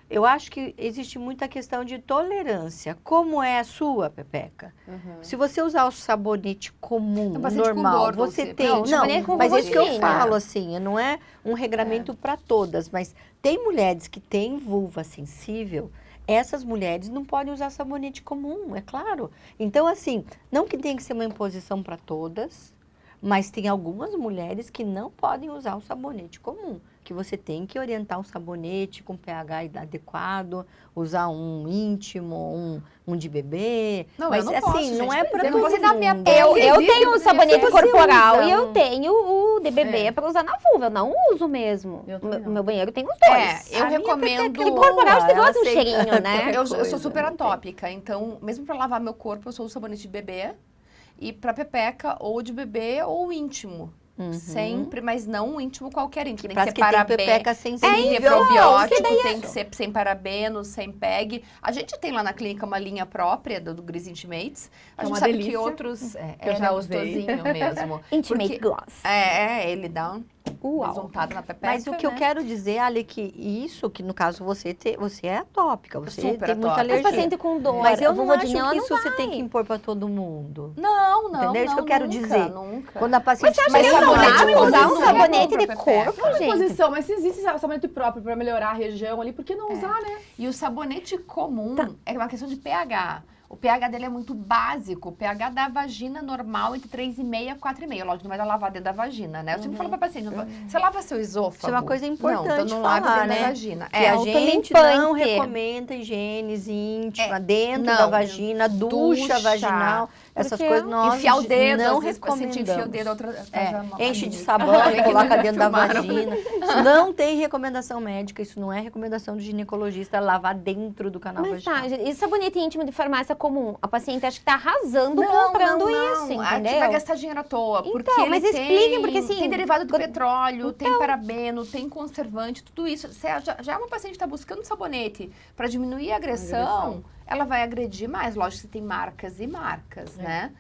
Eu acho que existe muita questão de tolerância. Como é a sua, Pepeca? Se você usar o sabonete comum, Um paciente com normal, dor, você você- tem... Não, Não, sabonete com mas é isso que eu vulvodina. falo, assim. Não é um regramento para todas, mas tem mulheres que têm vulva sensível. Essas mulheres não podem usar sabonete comum, é claro. Então, assim, não que tenha que ser uma imposição para todas, mas tem algumas mulheres que não podem usar o sabonete comum. que você tem que orientar um sabonete com pH adequado, usar um íntimo, um de bebê. Não, mas eu não assim, posso, não gente, é pra eu não vou todo dar minha mundo. pele. Eu Existe, tenho o porque sabonete você corporal usa e eu um- tenho o de bebê pra usar na vulva. Eu não uso mesmo. Eu também não. Meu banheiro tem os dois. Eu A minha recomendo... pepeca é corporal, você ela gosta de um aceita cheirinho, né? qualquer Eu sou coisa. super atópica, então, mesmo pra lavar meu corpo, eu sou o sabonete de bebê. E pra pepeca, ou de bebê ou íntimo. Sempre, mas não um íntimo qualquer íntimo. Tem que Pra ser que tem parabéns. pepeca Tem que sensível. ter probiótico, daí tem que ser sem parabenos, sem PEG. A gente tem lá na clínica uma linha própria do Gris Intimates. A É gente uma sabe delícia, que outros... eu já usei. gostosinho mesmo. Intimate Porque- Gloss. Ele dá um resultado na pepeca, Mas o que eu né? quero dizer, Ali, que isso, que no caso você é atópica, você Super tem muita atópica. Mas alergia. paciente com dor, Mas eu a não vulva acho de Nela que não isso você vai. tem que impor pra todo mundo. Não, Entendeu? Isso que eu não, quero nunca, dizer. Nunca. Quando a paciente Você acha Mas que sabonete saudável não usar usa um sabonete pra de pepeca. corpo, Uma gente? posição, mas se existe sabonete próprio pra melhorar a região ali, por que não usar, né? E o sabonete comum é uma questão de pH. O pH dele é muito básico. O pH da vagina normal entre 3,5 a 4,5. Lógico, não vai dar lavar dentro da vagina, né? Eu sempre falo pra paciente, você lava seu esôfago? Isso é uma coisa importante Não, então não lave falar, dentro né? da vagina. Que a gente autolimpante. não recomenda higiene íntima dentro não. da vagina, ducha vaginal, essas Porque coisas nós Enfiar o dedo, não às vezes o paciente enfia o recomendamos. dedo, outra Enche de sabão e coloca dentro da vagina. Isso não tem recomendação médica, isso não é recomendação do ginecologista, lavar dentro do canal Mas vaginal. tá, gente, e sabonete íntimo de farmácia comum? A paciente acha que tá arrasando comprando isso, A gente entendeu? vai gastar dinheiro à toa. Porque Então, ele mas tem, expliquem, porque, assim, tem derivado de quando- petróleo, tem parabeno, tem conservante, tudo isso. Se já uma paciente está buscando sabonete para diminuir a agressão, ela vai agredir mais. Lógico que tem marcas e marcas, né?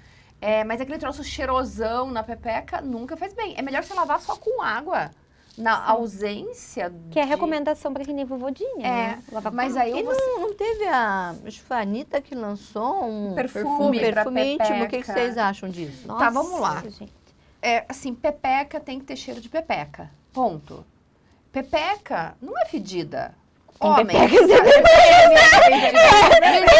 Mas aquele troço cheirosão na pepeca nunca faz bem. É melhor você lavar só com água. Na ausência Que é a de- recomendação pra quem tem vulvodinha, né? Lavar mas com aí E não teve acho que foi a Anitta que lançou um Perfume pra íntimo. O que pepeca. vocês acham disso? Nossa, Tá, vamos lá. gente. Assim, pepeca tem que ter cheiro de pepeca. Ponto. Pepeca não é fedida. Homem.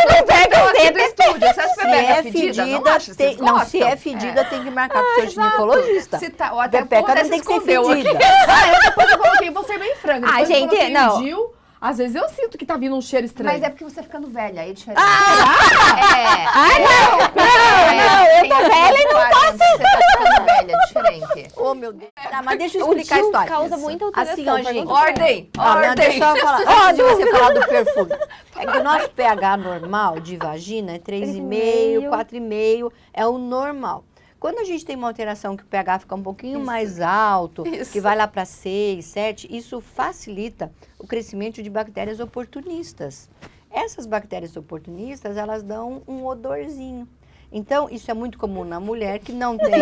Pepeca aqui do estúdio. Você acha Se pepeca é fedida? Não fedida, acho, vocês não, se é gostam? fedida, tem que marcar pro seu ginecologista. Se tá, ou até o Pepeca povo não se tem que ser escondeu aqui. fedida. Depois eu coloquei, vou ser bem franca. Ah, depois eu gente, coloquei o não. Gil, às vezes eu sinto que tá vindo um cheiro estranho. Mas é porque você tá ficando velha, aí é diferente. eu tô velha e não tô assim. Você tá ficando velha, é diferente. Oh, meu Deus. Tá, mas deixa eu O explicar a tio história. causa muita alteração. Assim, ó, gente. pergunta pra ela. Ordem, Ah, mas ordem. deixa eu falar. Antes de você falar do perfume. É que o nosso pH normal de vagina é 3,5, 4,5. É o normal. Quando a gente tem uma alteração que o pH fica um pouquinho mais alto, Isso. que vai lá para 6, 7, isso facilita o crescimento de bactérias oportunistas. Essas bactérias oportunistas, elas dão um odorzinho. Então, isso é muito comum na mulher que não tem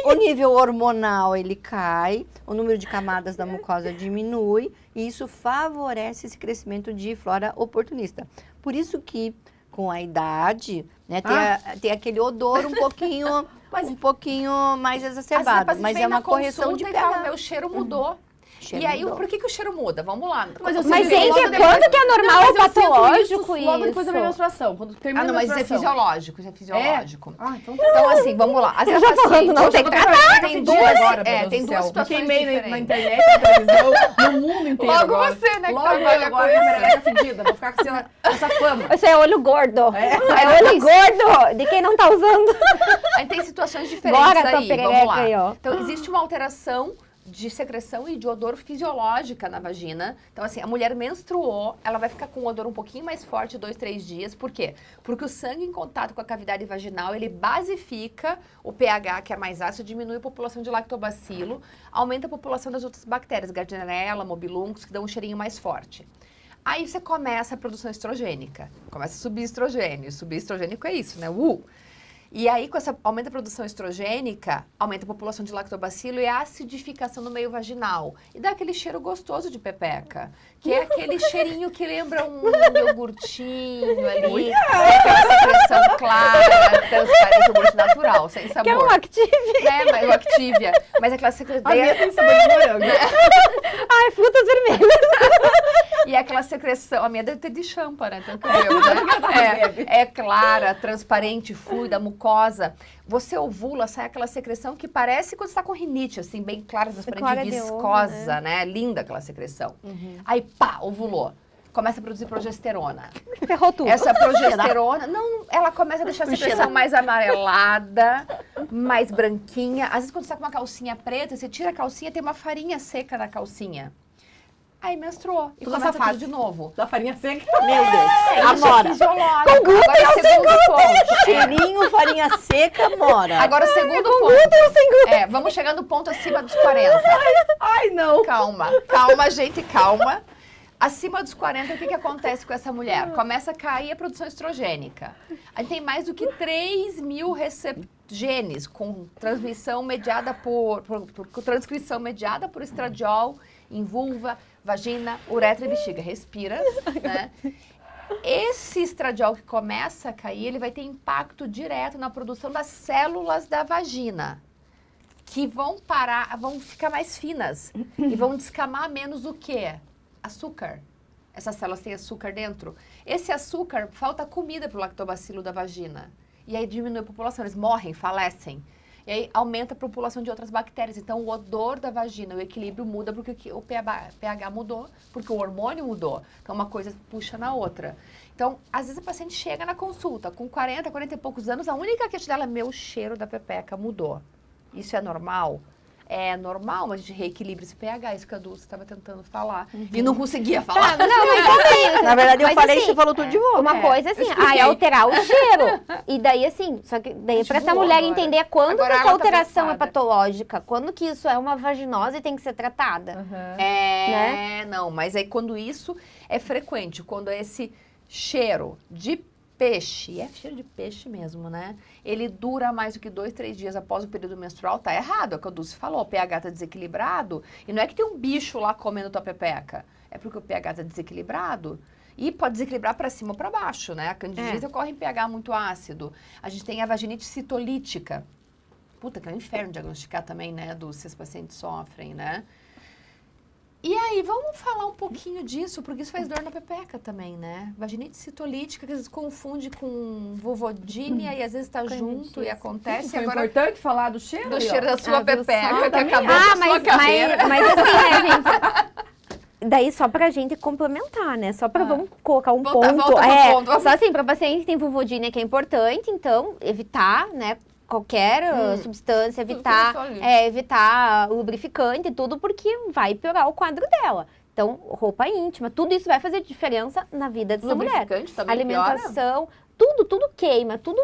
o nível hormonal, ele cai, o número de camadas da mucosa diminui e isso favorece esse crescimento de flora oportunista. Por isso que, com a idade, né, tem aquele odor um pouquinho mais exacerbado, mas é uma correção de pH. Meu cheiro mudou. Cheiro E aí, mudou. por que o cheiro muda? Vamos lá. Mas, eu Mas, sinto gente, logo depois- quando que é normal ou mas eu sinto patológico isso? Logo depois da minha isso? menstruação. Quando termina Ah, não, a mas isso é menstruação. fisiológico, isso é fisiológico. Ah, então Então, assim, vamos lá. Às vezes já a paciente- falando, não tem que tratar. Tem Fedida duas, agora, meu Deus tem do duas céu. situações Me queimei na diferentes. internet, na televisão, no mundo inteiro Logo agora. você, né, que Logo eu trabalha agora, com minha isso. perereca fedida. Vou ficar com essa fama. Isso é olho gordo. É olho gordo de quem não tá usando. Aí tem situações diferentes Bora, tua aí, perereca vamos lá. aí, ó. Então, existe uma alteração de secreção e de odor fisiológica na vagina. Então, assim, a mulher menstruou, ela vai ficar com um odor um pouquinho mais forte 2, 3 dias. Por quê? Porque o sangue em contato com a cavidade vaginal, ele basifica o pH, que é mais ácido, diminui a população de lactobacilo, aumenta a população das outras bactérias, Gardnerella, Mobiluncus, que dão um cheirinho mais forte. Aí você começa a produção estrogênica, começa a subir estrogênio. Subir estrogênico é isso, né? E aí, com essa aumenta a produção estrogênica, aumenta a população de lactobacilo e a acidificação no meio vaginal. E dá aquele cheiro gostoso de pepeca, que é aquele cheirinho que lembra um iogurtinho ali, aquela secreção clara, transparente, iogurte natural, sem sabor. Que é um Active. Mas o Activia. Mas aquela secreção... A minha tem sabor de morango. Ai, frutas vermelhas. E aquela secreção, a minha deve ter de champa, né? Tanto eu, né? É clara, transparente, fluida, mucosa. Você ovula, sai aquela secreção que parece quando você tá com rinite, assim, bem clara, transparente, clara de viscosa, ovo, né? Linda aquela secreção. Aí, pá, ovulou. Começa a produzir progesterona. Ferrou tudo. Essa progesterona, não, ela começa a deixar a secreção mais amarelada, mais branquinha. Às vezes, quando você tá com uma calcinha preta, você tira a calcinha, tem uma farinha seca na calcinha. Aí menstruou. E Tudo começa essa fase. tudo de novo. Da farinha seca. Meu Deus. Isso é Amora. fisiológico. Com glúten Agora, ou sem segundo ponto. Cheirinho, farinha seca, mora. Agora, o segundo ponto. Vamos chegando no ponto acima dos 40. Ai, não. Calma, gente, calma. Acima dos 40, o que acontece com essa mulher? Começa a cair a produção estrogênica. A gente tem mais do que 3 mil genes com transmissão mediada por transcrição mediada por estradiol em vulva, vagina, uretra e bexiga. Respira, né? Esse estradiol que começa a cair, ele vai ter impacto direto na produção das células da vagina, que vão ficar mais finas e vão descamar menos o quê? Açúcar. Essas células têm açúcar dentro. Esse açúcar, falta comida para o lactobacilo da vagina. E aí diminui a população, eles morrem, falecem. E aí aumenta a população de outras bactérias. Então o odor da vagina, o equilíbrio muda porque o pH mudou, porque o hormônio mudou. Então uma coisa puxa na outra. Então, às vezes a paciente chega na consulta com 40 e poucos anos, a única queixa dela é: meu cheiro da pepeca mudou. Isso é normal? É normal, mas a gente reequilibra esse pH, isso que a Dulce estava tentando falar. E não conseguia falar. Não, mas assim, Na verdade, eu mas falei, assim, você falou tudo de volta. uma coisa assim, é alterar o cheiro. E daí assim, só que daí para essa mulher agora. entender quando Agora que essa ela tá alteração é preocupada. patológica, quando que isso é uma vaginose e tem que ser tratada. Não, mas aí quando isso é frequente, quando esse cheiro de peixe, é cheiro de peixe mesmo, né? Ele dura mais do que 2, 3 dias após o período menstrual, tá errado, é o que a Dulce falou, o pH tá desequilibrado, e não é que tem um bicho lá comendo tua pepeca, é porque o pH tá desequilibrado. E pode desequilibrar para cima ou para baixo, né? A candidíase ocorre em pH muito ácido. A gente tem a vaginite citolítica. Puta, que é um inferno diagnosticar também, né? Se os pacientes sofrem, né? E aí, vamos falar um pouquinho disso, porque isso faz dor na pepeca também, né? Vaginite citolítica, que às vezes confunde com vulvodínia e às vezes tá junto e acontece. Foi Agora, importante falar do cheiro? do aí, ó. cheiro da sua viu pepeca, só? que acabou com a sua carreira. Mas assim, né, gente? Daí só pra gente complementar, né? Só pra vamos colocar um Volta ponto. pro ponto. Só assim, pra paciente que tem vulvodínia que é importante, então, evitar, né? Qualquer substância, evitar lubrificante e tudo, porque vai piorar o quadro dela. Então, roupa íntima, tudo isso vai fazer diferença na vida dessa mulher. Lubrificante também piora? Alimentação, tudo queima, tudo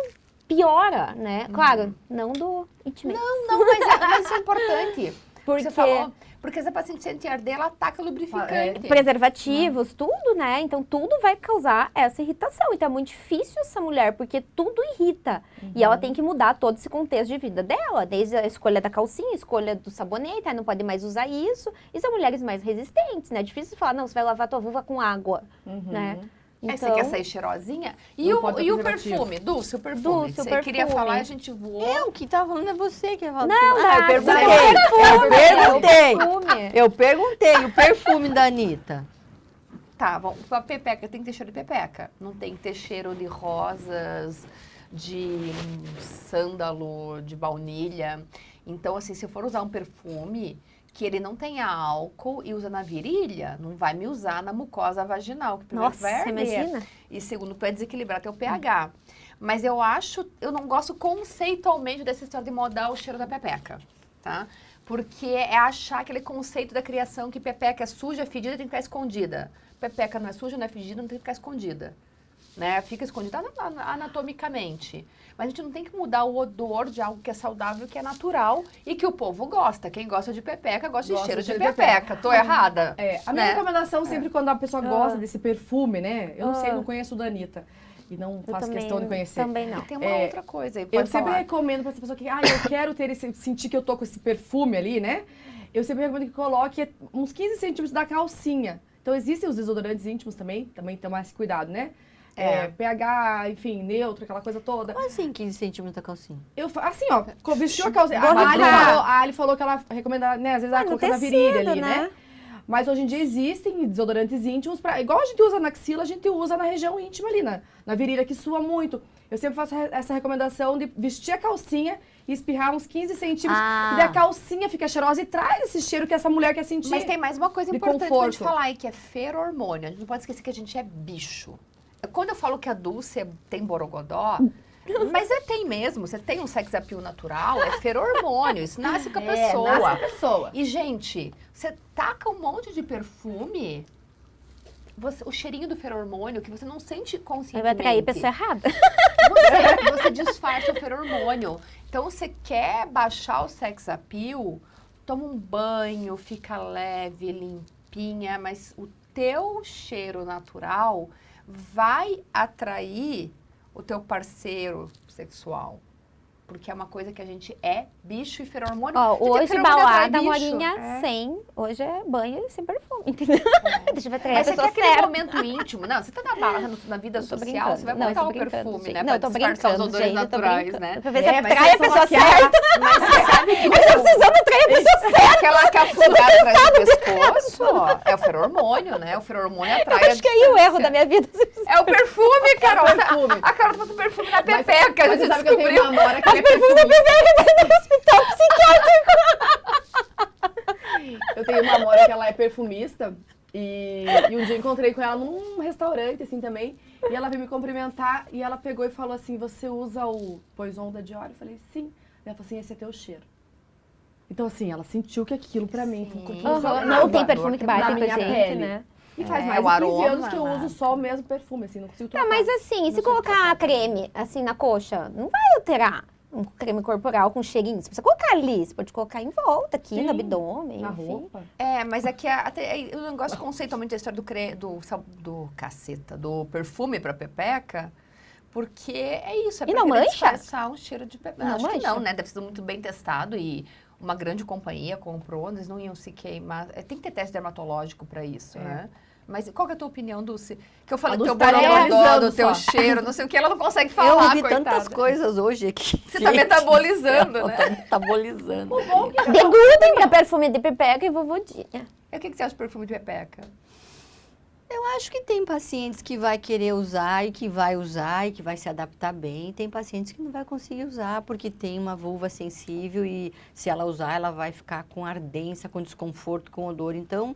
piora, né? Claro, não do intimate. Não, mas isso é importante. Porque Você falou, porque se a paciente sente arder, ela ataca lubrificante. preservativos, tudo, né? Então, tudo vai causar essa irritação. Então, é muito difícil essa mulher, porque tudo irrita. E ela tem que mudar todo esse contexto de vida dela, desde a escolha da calcinha, a escolha do sabonete, aí não pode mais usar isso. E são mulheres mais resistentes, né? É difícil falar, não, você vai lavar tua vulva com água, né? Aí você quer sair cheirosinha? E Não o pode ter perfume? Dulce, o perfume. Dulce, o Você queria perfume. falar e a gente voou. Eu que tava falando é você que ia falar. Não, eu Nath, perguntei. perfume. Eu perguntei o perfume da Anitta. Tá, bom. A pepeca tem que ter cheiro de pepeca. Não tem que ter cheiro de rosas, de sândalo, de baunilha. Então, assim, se eu for usar um perfume que ele não tenha álcool e usa na virilha, não vai me usar na mucosa vaginal, que primeiro Nossa, vai arder. imagina. E segundo, vai desequilibrar teu pH. Mas eu não gosto conceitualmente dessa história de mudar o cheiro da pepeca, tá? Porque é achar aquele conceito da criação que pepeca é suja, fedida, tem que ficar escondida. Pepeca não é suja, não é fedida, não tem que ficar escondida. Né? Fica escondida anatomicamente. Mas a gente não tem que mudar o odor de algo que é saudável, que é natural e que o povo gosta. Quem gosta de pepeca, gosta de cheiro de pepeca. Tô errada? A minha né? recomendação sempre quando a pessoa gosta desse perfume, né? Eu não sei, não conheço o da Anitta. E não faço questão de conhecer. Também não. Tem uma outra coisa aí, Eu pode sempre falar. recomendo pra essa pessoa que, eu quero ter sentir que eu tô com esse perfume ali, né? Eu sempre recomendo que coloque uns 15 centímetros da calcinha. Então, existem os desodorantes íntimos também tomar esse cuidado, né? pH, enfim, neutro, aquela coisa toda. Como assim 15 centímetros da calcinha? Assim, ó, vestiu a calcinha. Borrifar. A Ali falou que ela recomenda, né? Às vezes ela coloca na virilha tecido, ali, né? Mas hoje em dia existem desodorantes íntimos, igual a gente usa na axila, a gente usa na região íntima ali, na virilha, que sua muito. Eu sempre faço essa recomendação de vestir a calcinha e espirrar uns 15 centímetros. E daí a calcinha fica cheirosa e traz esse cheiro que essa mulher quer sentir. Mas tem mais uma coisa de importante pra gente conforto. falar aí, que é ferormônio. A gente não pode esquecer que a gente é bicho. Quando eu falo que a Dulce tem borogodó, mas tem mesmo. Você tem um sex appeal natural, é ferormônio. Isso nasce com a pessoa. Nasce a pessoa. E, gente, você taca um monte de perfume, o cheirinho do ferormônio, que você não sente conscientemente. Vai atrair a pessoa errada. Você disfarça o ferormônio. Então, você quer baixar o sex appeal, toma um banho, fica leve, limpinha, mas o teu cheiro natural vai atrair o teu parceiro sexual. Porque é uma coisa que a gente é bicho e ferormônio. Ó, Gente, hoje ferormônio balada, atrai bicho. morinha sem. Hoje é banho sem perfume, entendeu? Deixa eu atrair a Mas você quer pessoa aquele certa. momento íntimo. Não, você tá na barra, na vida Não, tô social, brincando. você vai Não, botar tô o brincando, perfume, gente. né? Não, Pra tô disfarçar os brincando, odores gente, tô naturais, brincando. né? Pra ver se É, atrai mas a é só pessoa aquela- certa. Mas você sabe que Eu tô precisando atrair a pessoa certa. aquela cafungada atrás do pescoço, ó, é o ferormônio, né? O ferormônio atrai Eu acho que é aí o erro da minha vida. É o perfume, Carol. É o perfume. A Carol tá passando perfume na Mas- pepeca, mas você você sabe que eu tenho descobriu. uma amora que é perfumista. Eu tenho uma amora que ela é perfumista e um dia eu encontrei com ela num restaurante, assim, também. E ela veio me cumprimentar e ela pegou e falou assim, você usa o Poison da Dior? Eu falei, sim. Ela falou assim, esse é teu cheiro. Então, assim, ela sentiu que aquilo pra mim Sim. funcionava. Aham, não, tem perfume que na bate minha pra gente, pele. né? E faz É, mais o de 15 aroma, anos que eu né? uso só o mesmo perfume, assim, não consigo Tá, trocar. mas assim, se Não colocar sei. creme, assim, na coxa, não vai alterar um creme corporal com cheirinho. Você precisa colocar ali, você pode colocar em volta, aqui Sim, no abdômen, na enfim. roupa. É, mas é que eu não gosto conceitualmente da história do perfume pra pepeca, porque é isso, é E pra não querer mancha? disfarçar um cheiro de pepeca. Não Acho que mancha? não, né? Deve ser muito bem testado e uma grande companhia comprou, eles não iam se queimar. Tem que ter teste dermatológico pra isso, né? Mas qual que é a tua opinião, Dulce? Que eu falei do teu Dulce tá borogodó, analisando do teu só. cheiro, não sei o que, ela não consegue Eu falar, ouvi coitada. tantas coisas hoje aqui. Você tá metabolizando, Eu né? tô metabolizando. Deglutem pra perfume de pepeca e vovodinha. E o que você acha do perfume de pepeca? Eu acho que tem pacientes que vai querer usar e que vai usar e que vai se adaptar bem. Tem pacientes que não vai conseguir usar porque tem uma vulva sensível e se ela usar, ela vai ficar com ardência, com desconforto, com odor. Então,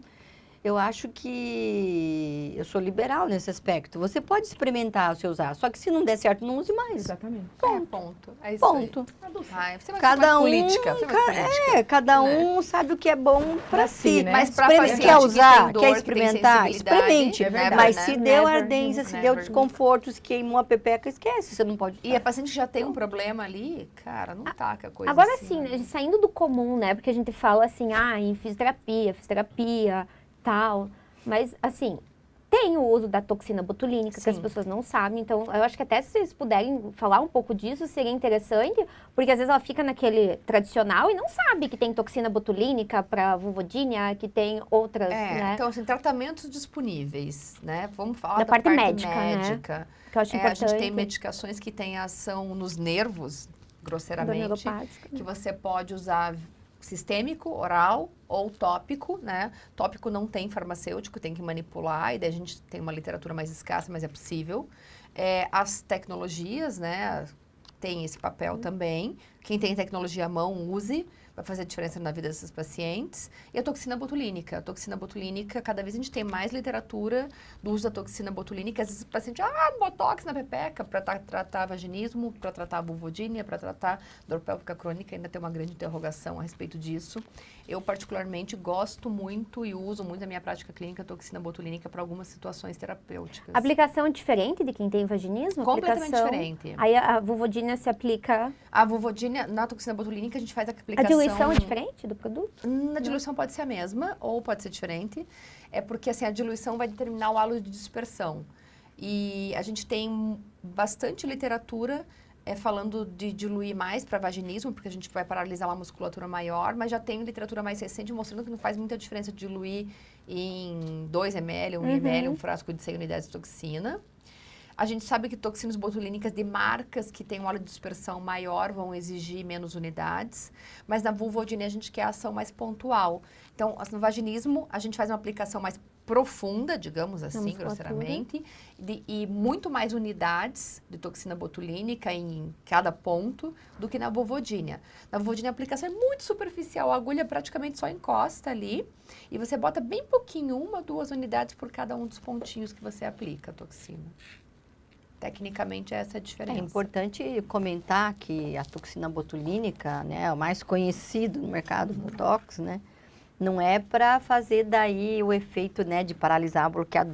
eu acho que eu sou liberal nesse aspecto. Você pode experimentar se usar, só que se não der certo, não use mais. Exatamente. Ponto. É isso aí. Ponto. Ai, você vai Cada ser mais um, política. Você é mais política. cada né? um sabe o que é bom Pra para si, si. né? Mas pra Experimenta. paciente Quer que usar, tem dor, quer que tem experimentar, sensibilidade, experimente. é verdade. Mas né? se deu Never, ardência, se never. deu desconforto, se queimou a pepeca, esquece, você não pode usar. E a paciente que já tem um problema ali, cara, não taca coisa Agora assim. sim, né, saindo do comum, né? Porque a gente fala assim, em fisioterapia, tal. Mas, assim, tem o uso da toxina botulínica, que as Sim. pessoas não sabem. Então, eu acho que até se vocês puderem falar um pouco disso, seria interessante. Porque, às vezes, ela fica naquele tradicional e não sabe que tem toxina botulínica para vulvodínia, que tem outras, né? Então, assim, tratamentos disponíveis, né? Vamos falar Da da parte parte médica, né? médica. Que eu acho A importante. gente tem medicações que têm ação nos nervos, grosseiramente, neuropática. que você pode usar sistêmico, oral ou tópico, né? Tópico não tem farmacêutico, tem que manipular, e daí a gente tem uma literatura mais escassa, mas é possível. As tecnologias, né? Tem esse papel também. Quem tem tecnologia à mão, use. Vai fazer diferença na vida desses pacientes. E a toxina botulínica. A toxina botulínica, cada vez a gente tem mais literatura do uso da toxina botulínica. Às vezes o paciente, botox na pepeca, para tratar vaginismo, para tratar vulvodínia, para tratar dor pélvica crônica. Ainda tem uma grande interrogação a respeito disso. Eu, particularmente, gosto muito e uso muito na minha prática clínica a toxina botulínica para algumas situações terapêuticas. A aplicação é diferente de quem tem vaginismo? Completamente Aplicação- diferente. Aí a vulvodínia se aplica... A vulvodínia, na toxina botulínica, a gente faz a A aplicação... diluição é diferente do produto? Na diluição pode ser a mesma ou pode ser diferente. É porque assim, a diluição vai determinar o halo de dispersão. E a gente tem bastante literatura falando de diluir mais para vaginismo, porque a gente vai paralisar uma musculatura maior, mas já tem literatura mais recente mostrando que não faz muita diferença diluir em 2 ml, 1 ml, um frasco de 100 unidades de toxina. A gente sabe que toxinas botulínicas de marcas que têm um óleo de dispersão maior vão exigir menos unidades, mas na vulvodynia a gente quer ação mais pontual. Então, no vaginismo, a gente faz uma aplicação mais profunda, digamos assim, grosseiramente, e muito mais unidades de toxina botulínica em cada ponto do que na vulvodynia. Na vulvodynia a aplicação é muito superficial, a agulha praticamente só encosta ali e você bota bem pouquinho, 1 ou 2 unidades por cada um dos pontinhos que você aplica a toxina. Tecnicamente, essa é a diferença. É importante comentar que a toxina botulínica, né, o mais conhecido no mercado, Botox, né, não é para fazer daí o efeito, né, de paralisar, bloquear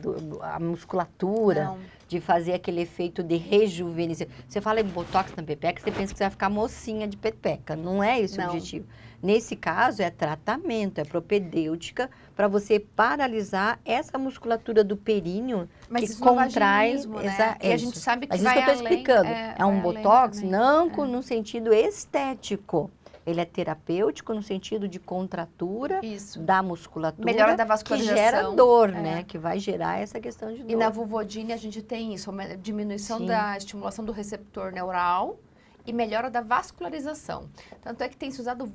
a musculatura, Não. de fazer aquele efeito de rejuvenescer. Você fala em Botox na pepeca, você pensa que você vai ficar mocinha de pepeca. Não é esse o Não. objetivo. Nesse caso, é tratamento, é propedêutica para você paralisar essa musculatura do períneo Mas que isso no contrai. vaginismo, né? E a gente sabe que Mas vai isso que eu estou além, explicando. É um vai além Botox também. não no sentido estético. Ele é terapêutico no sentido de contratura Isso. da musculatura. Melhora da que vascularização. gera dor, É. né? Que vai gerar essa questão de dor. E na vulvodynia a gente tem isso, uma diminuição Sim. da estimulação do receptor neural e melhora da vascularização. Tanto é que tem se usado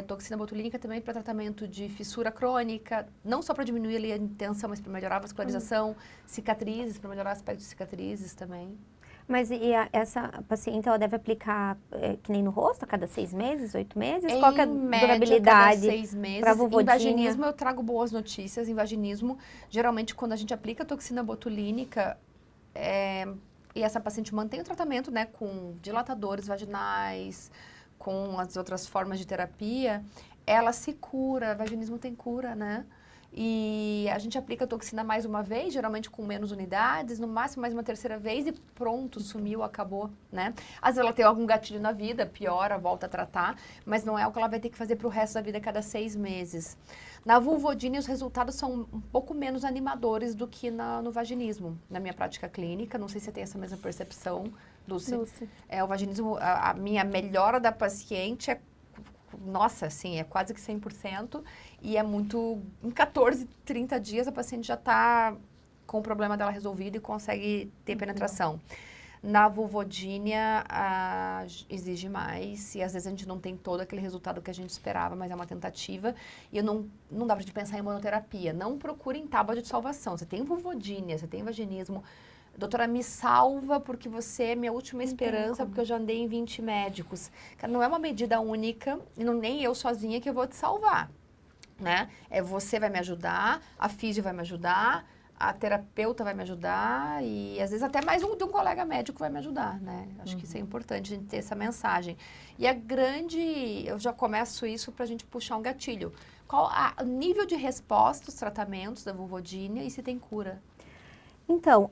toxina botulínica também para tratamento de fissura crônica, não só para diminuir ali a intenção, mas para melhorar a vascularização, cicatrizes, para melhorar aspecto de cicatrizes também. Mas essa paciente, ela deve aplicar que nem no rosto, a cada 6 meses, 8 meses? Em Qual que é a média, durabilidade? cada 6 meses. pra Em vulvodynia? vaginismo eu trago boas notícias. Em vaginismo, geralmente quando a gente aplica toxina botulínica, e essa paciente mantém o tratamento, né, com dilatadores vaginais, com as outras formas de terapia, ela se cura. Vaginismo tem cura, né? E a gente aplica a toxina mais uma vez, geralmente com menos unidades, no máximo mais uma terceira vez e pronto, sumiu, acabou, né? Às vezes ela tem algum gatilho na vida, piora, volta a tratar, mas não é o que ela vai ter que fazer para o resto da vida a cada 6 meses. Na vulvodynia, os resultados são um pouco menos animadores do que no vaginismo. Na minha prática clínica, não sei se você tem essa mesma percepção, Dulce. O vaginismo, a minha melhora da paciente nossa, assim, é quase que 100% e é muito... Em 14, 30 dias a paciente já está com o problema dela resolvido e consegue ter penetração. Na vulvodynia, exige mais e às vezes a gente não tem todo aquele resultado que a gente esperava, mas é uma tentativa e não dá pra gente pensar em monoterapia. Não procurem tábua de salvação. Você tem vulvodynia, você tem vaginismo. Doutora, me salva porque você é minha última esperança, porque eu já andei em 20 médicos. Cara, não é uma medida única e nem eu sozinha que eu vou te salvar, né? Você vai me ajudar, a físio vai me ajudar, a terapeuta vai me ajudar e às vezes até mais de um colega médico vai me ajudar, né? Acho que isso é importante, a gente ter essa mensagem. E eu já começo isso pra gente puxar um gatilho. Qual o nível de resposta aos tratamentos da vulvodynia e se tem cura? Então,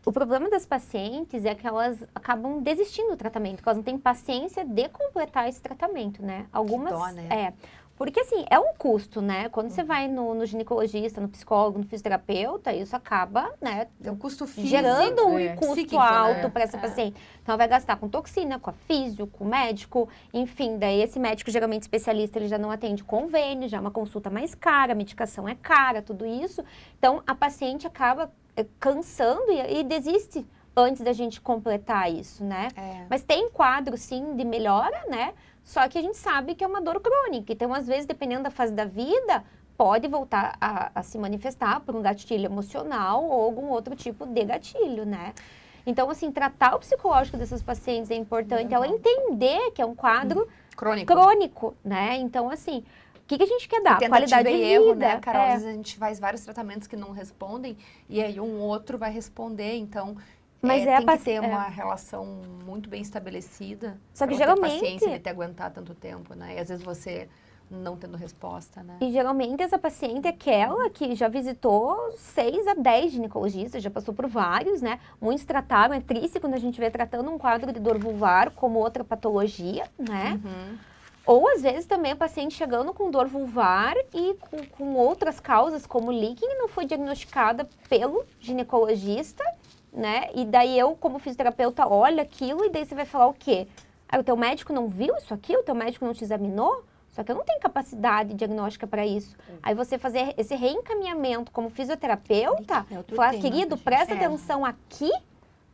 o problema das pacientes é que elas acabam desistindo do tratamento, porque elas não têm paciência de completar esse tratamento, né? Algumas, Que dó, né? Porque assim, é um custo, né? Quando você vai no ginecologista, no psicólogo, no fisioterapeuta, isso acaba, né? É um custo físico. Gerando um custo psíquico, alto né? para essa paciente. Então, ela vai gastar com toxina, com a físio, com o médico, enfim. Daí, esse médico, geralmente especialista, ele já não atende convênio, já é uma consulta mais cara, a medicação é cara, tudo isso. Então, a paciente acaba cansando e desiste antes da gente completar isso, né? Mas tem quadro, sim, de melhora, né? Só que a gente sabe que é uma dor crônica. Então, às vezes, dependendo da fase da vida, pode voltar a se manifestar por um gatilho emocional ou algum outro tipo de gatilho, né? Então, assim, tratar o psicológico dessas pacientes é importante. Ela entender que é um quadro crônico, né? Então, assim, o que a gente quer dar? Qualidade de vida. Erro, né, Carol? Às vezes a gente faz vários tratamentos que não respondem e aí um outro vai responder. Então, Mas tem que ter uma relação muito bem estabelecida. Só que pra geralmente... ter paciência de ter aguentar tanto tempo, né? E às vezes você não tendo resposta, né? E geralmente essa paciente é aquela que já visitou 6 a 10 ginecologistas, já passou por vários, né? Muitos trataram, é triste quando a gente vê tratando um quadro de dor vulvar como outra patologia, né? Ou às vezes também a paciente chegando com dor vulvar e com outras causas como líquen e não foi diagnosticada pelo ginecologista, né? E daí eu, como fisioterapeuta, olho aquilo e daí você vai falar o quê? O teu médico não viu isso aqui? O teu médico não te examinou? Só que eu não tenho capacidade diagnóstica para isso. Aí você fazer esse reencaminhamento como fisioterapeuta, falar, querido, presta atenção aqui,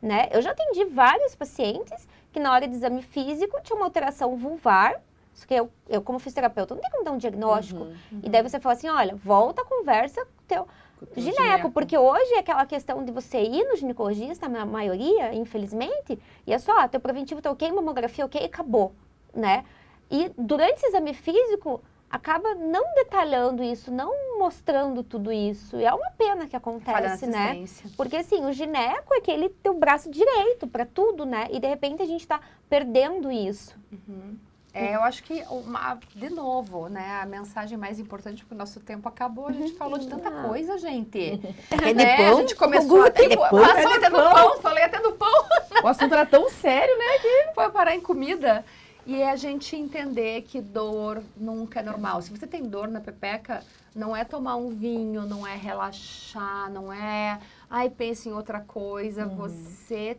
né? Eu já atendi vários pacientes que na hora de exame físico tinha uma alteração vulvar, só que eu como fisioterapeuta, não tem como dar um diagnóstico. E daí você fala assim, olha, volta a conversa com o teu gineco, porque hoje é aquela questão de você ir no ginecologista, na maioria, infelizmente, e é só, teu preventivo tá ok, mamografia ok, acabou, né? E durante esse exame físico, acaba não detalhando isso, não mostrando tudo isso. E é uma pena que acontece, né? assistência. Porque assim, o gineco é aquele teu braço direito para tudo, né? E de repente a gente tá perdendo isso. Eu acho que, de novo, né, a mensagem mais importante, porque o nosso tempo acabou, a gente falou de tanta coisa, gente. É de Né? A pão? gente começou até passou até do pão, falei até do pão. O assunto era tão sério, né? Foi parar em comida. E é a gente entender que dor nunca é normal. Se você tem dor na pepeca, não é tomar um vinho, não é relaxar, não é, pense em outra coisa. Você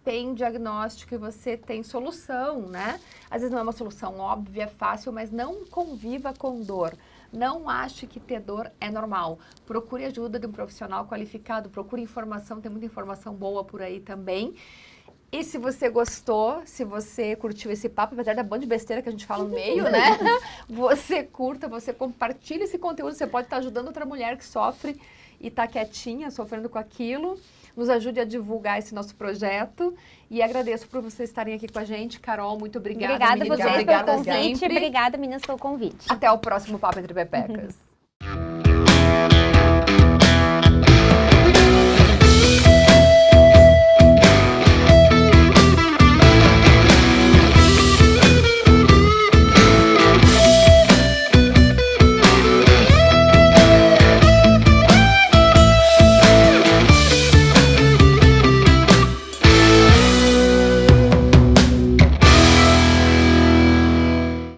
tem diagnóstico e você tem solução, né? Às vezes não é uma solução óbvia, fácil, mas não conviva com dor. Não ache que ter dor é normal. Procure ajuda de um profissional qualificado, procure informação, tem muita informação boa por aí também. E se você gostou, se você curtiu esse papo, apesar da banda de besteira que a gente fala no meio, né? Você curta, você compartilha esse conteúdo, você pode estar ajudando outra mulher que sofre e está quietinha, sofrendo com aquilo. Nos ajude a divulgar esse nosso projeto. E agradeço por vocês estarem aqui com a gente. Carol, muito obrigada. Obrigada a meninas, vocês pelo obrigada convite. sempre. Obrigada, meninas, pelo convite. Até o próximo Papo Entre Pepecas.